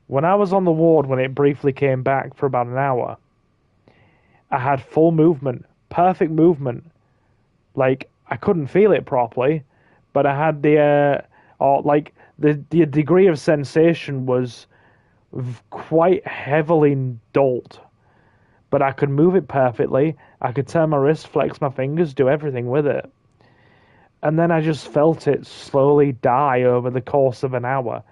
When I was on the ward, when it briefly came back for about an hour, I had full movement, perfect movement. Like, I couldn't feel it properly, but I had the degree of sensation was quite heavily dulled. But I could move it perfectly. I could turn my wrist, flex my fingers, do everything with it. And then I just felt it slowly die over the course of an hour.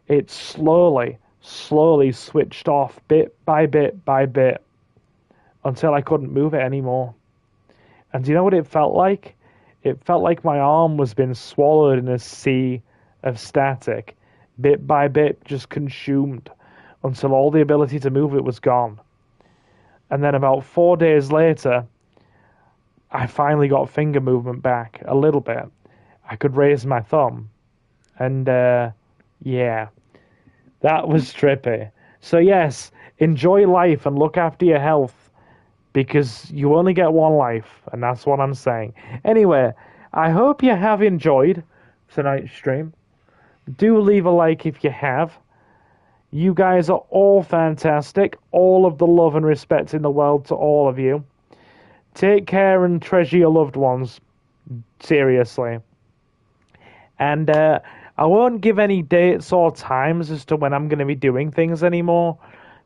It slowly switched off bit by bit by bit until I couldn't move it anymore. And do you know what it felt like? It felt like my arm was being swallowed in a sea of static, bit by bit, just consumed, until all the ability to move it was gone. And then about 4 days later, I finally got finger movement back, a little bit. I could raise my thumb. And, yeah, that was trippy. So yes, enjoy life and look after your health, because you only get one life, and that's what I'm saying. Anyway, I hope you have enjoyed tonight's stream. Do leave a like if you have. You guys are all fantastic. All of the love and respect in the world to all of you. Take care and treasure your loved ones. Seriously. And I won't give any dates or times as to when I'm going to be doing things anymore.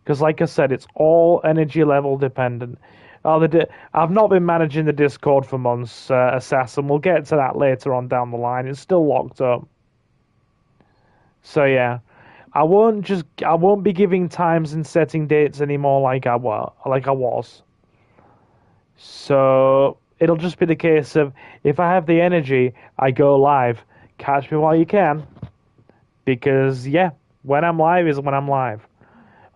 Because like I said, it's all energy level dependent. I've not been managing the Discord for months, Assassin. We'll get to that later on down the line. It's still locked up. So yeah. I won't be giving times and setting dates anymore like I was. So it'll just be the case of, if I have the energy, I go live. Catch me while you can. Because, yeah, when I'm live is when I'm live.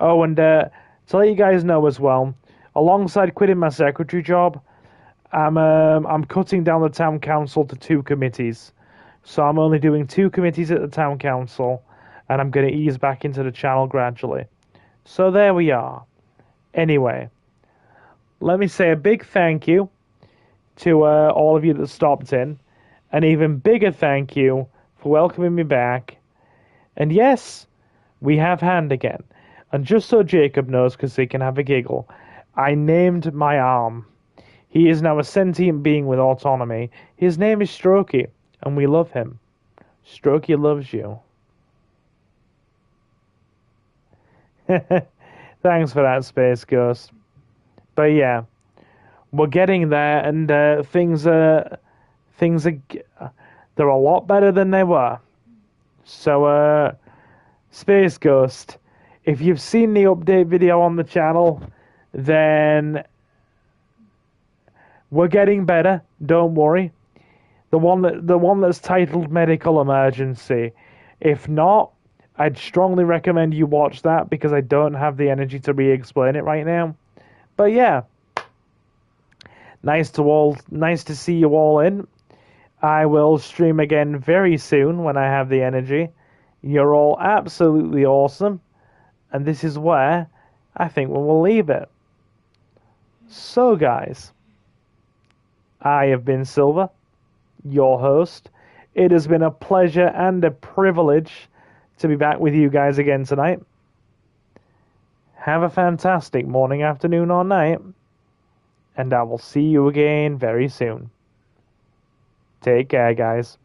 Oh, and to let you guys know as well, alongside quitting my secretary job, I'm cutting down the town council to 2 committees. So I'm only doing 2 committees at the town council, and I'm going to ease back into the channel gradually. So there we are. Anyway, let me say a big thank you to all of you that stopped in. An even bigger thank you for welcoming me back. And yes, we have Hand again. And just so Jacob knows, because he can have a giggle, I named my arm. He is now a sentient being with autonomy. His name is Strokey, and we love him. Strokey loves you. Thanks for that, Space Ghost. But yeah, we're getting there, and things are they're a lot better than they were. So, Space Ghost, if you've seen the update video on the channel, then we're getting better. Don't worry. The one that's titled Medical Emergency. If not, I'd strongly recommend you watch that because I don't have the energy to re-explain it right now. But yeah, nice to see you all in. I will stream again very soon when I have the energy. You're all absolutely awesome, and this is where I think we will leave it. So guys, I have been Silver, your host. It has been a pleasure and a privilege to be back with you guys again tonight. Have a fantastic morning, afternoon, or night, and I will see you again very soon. Take care, guys.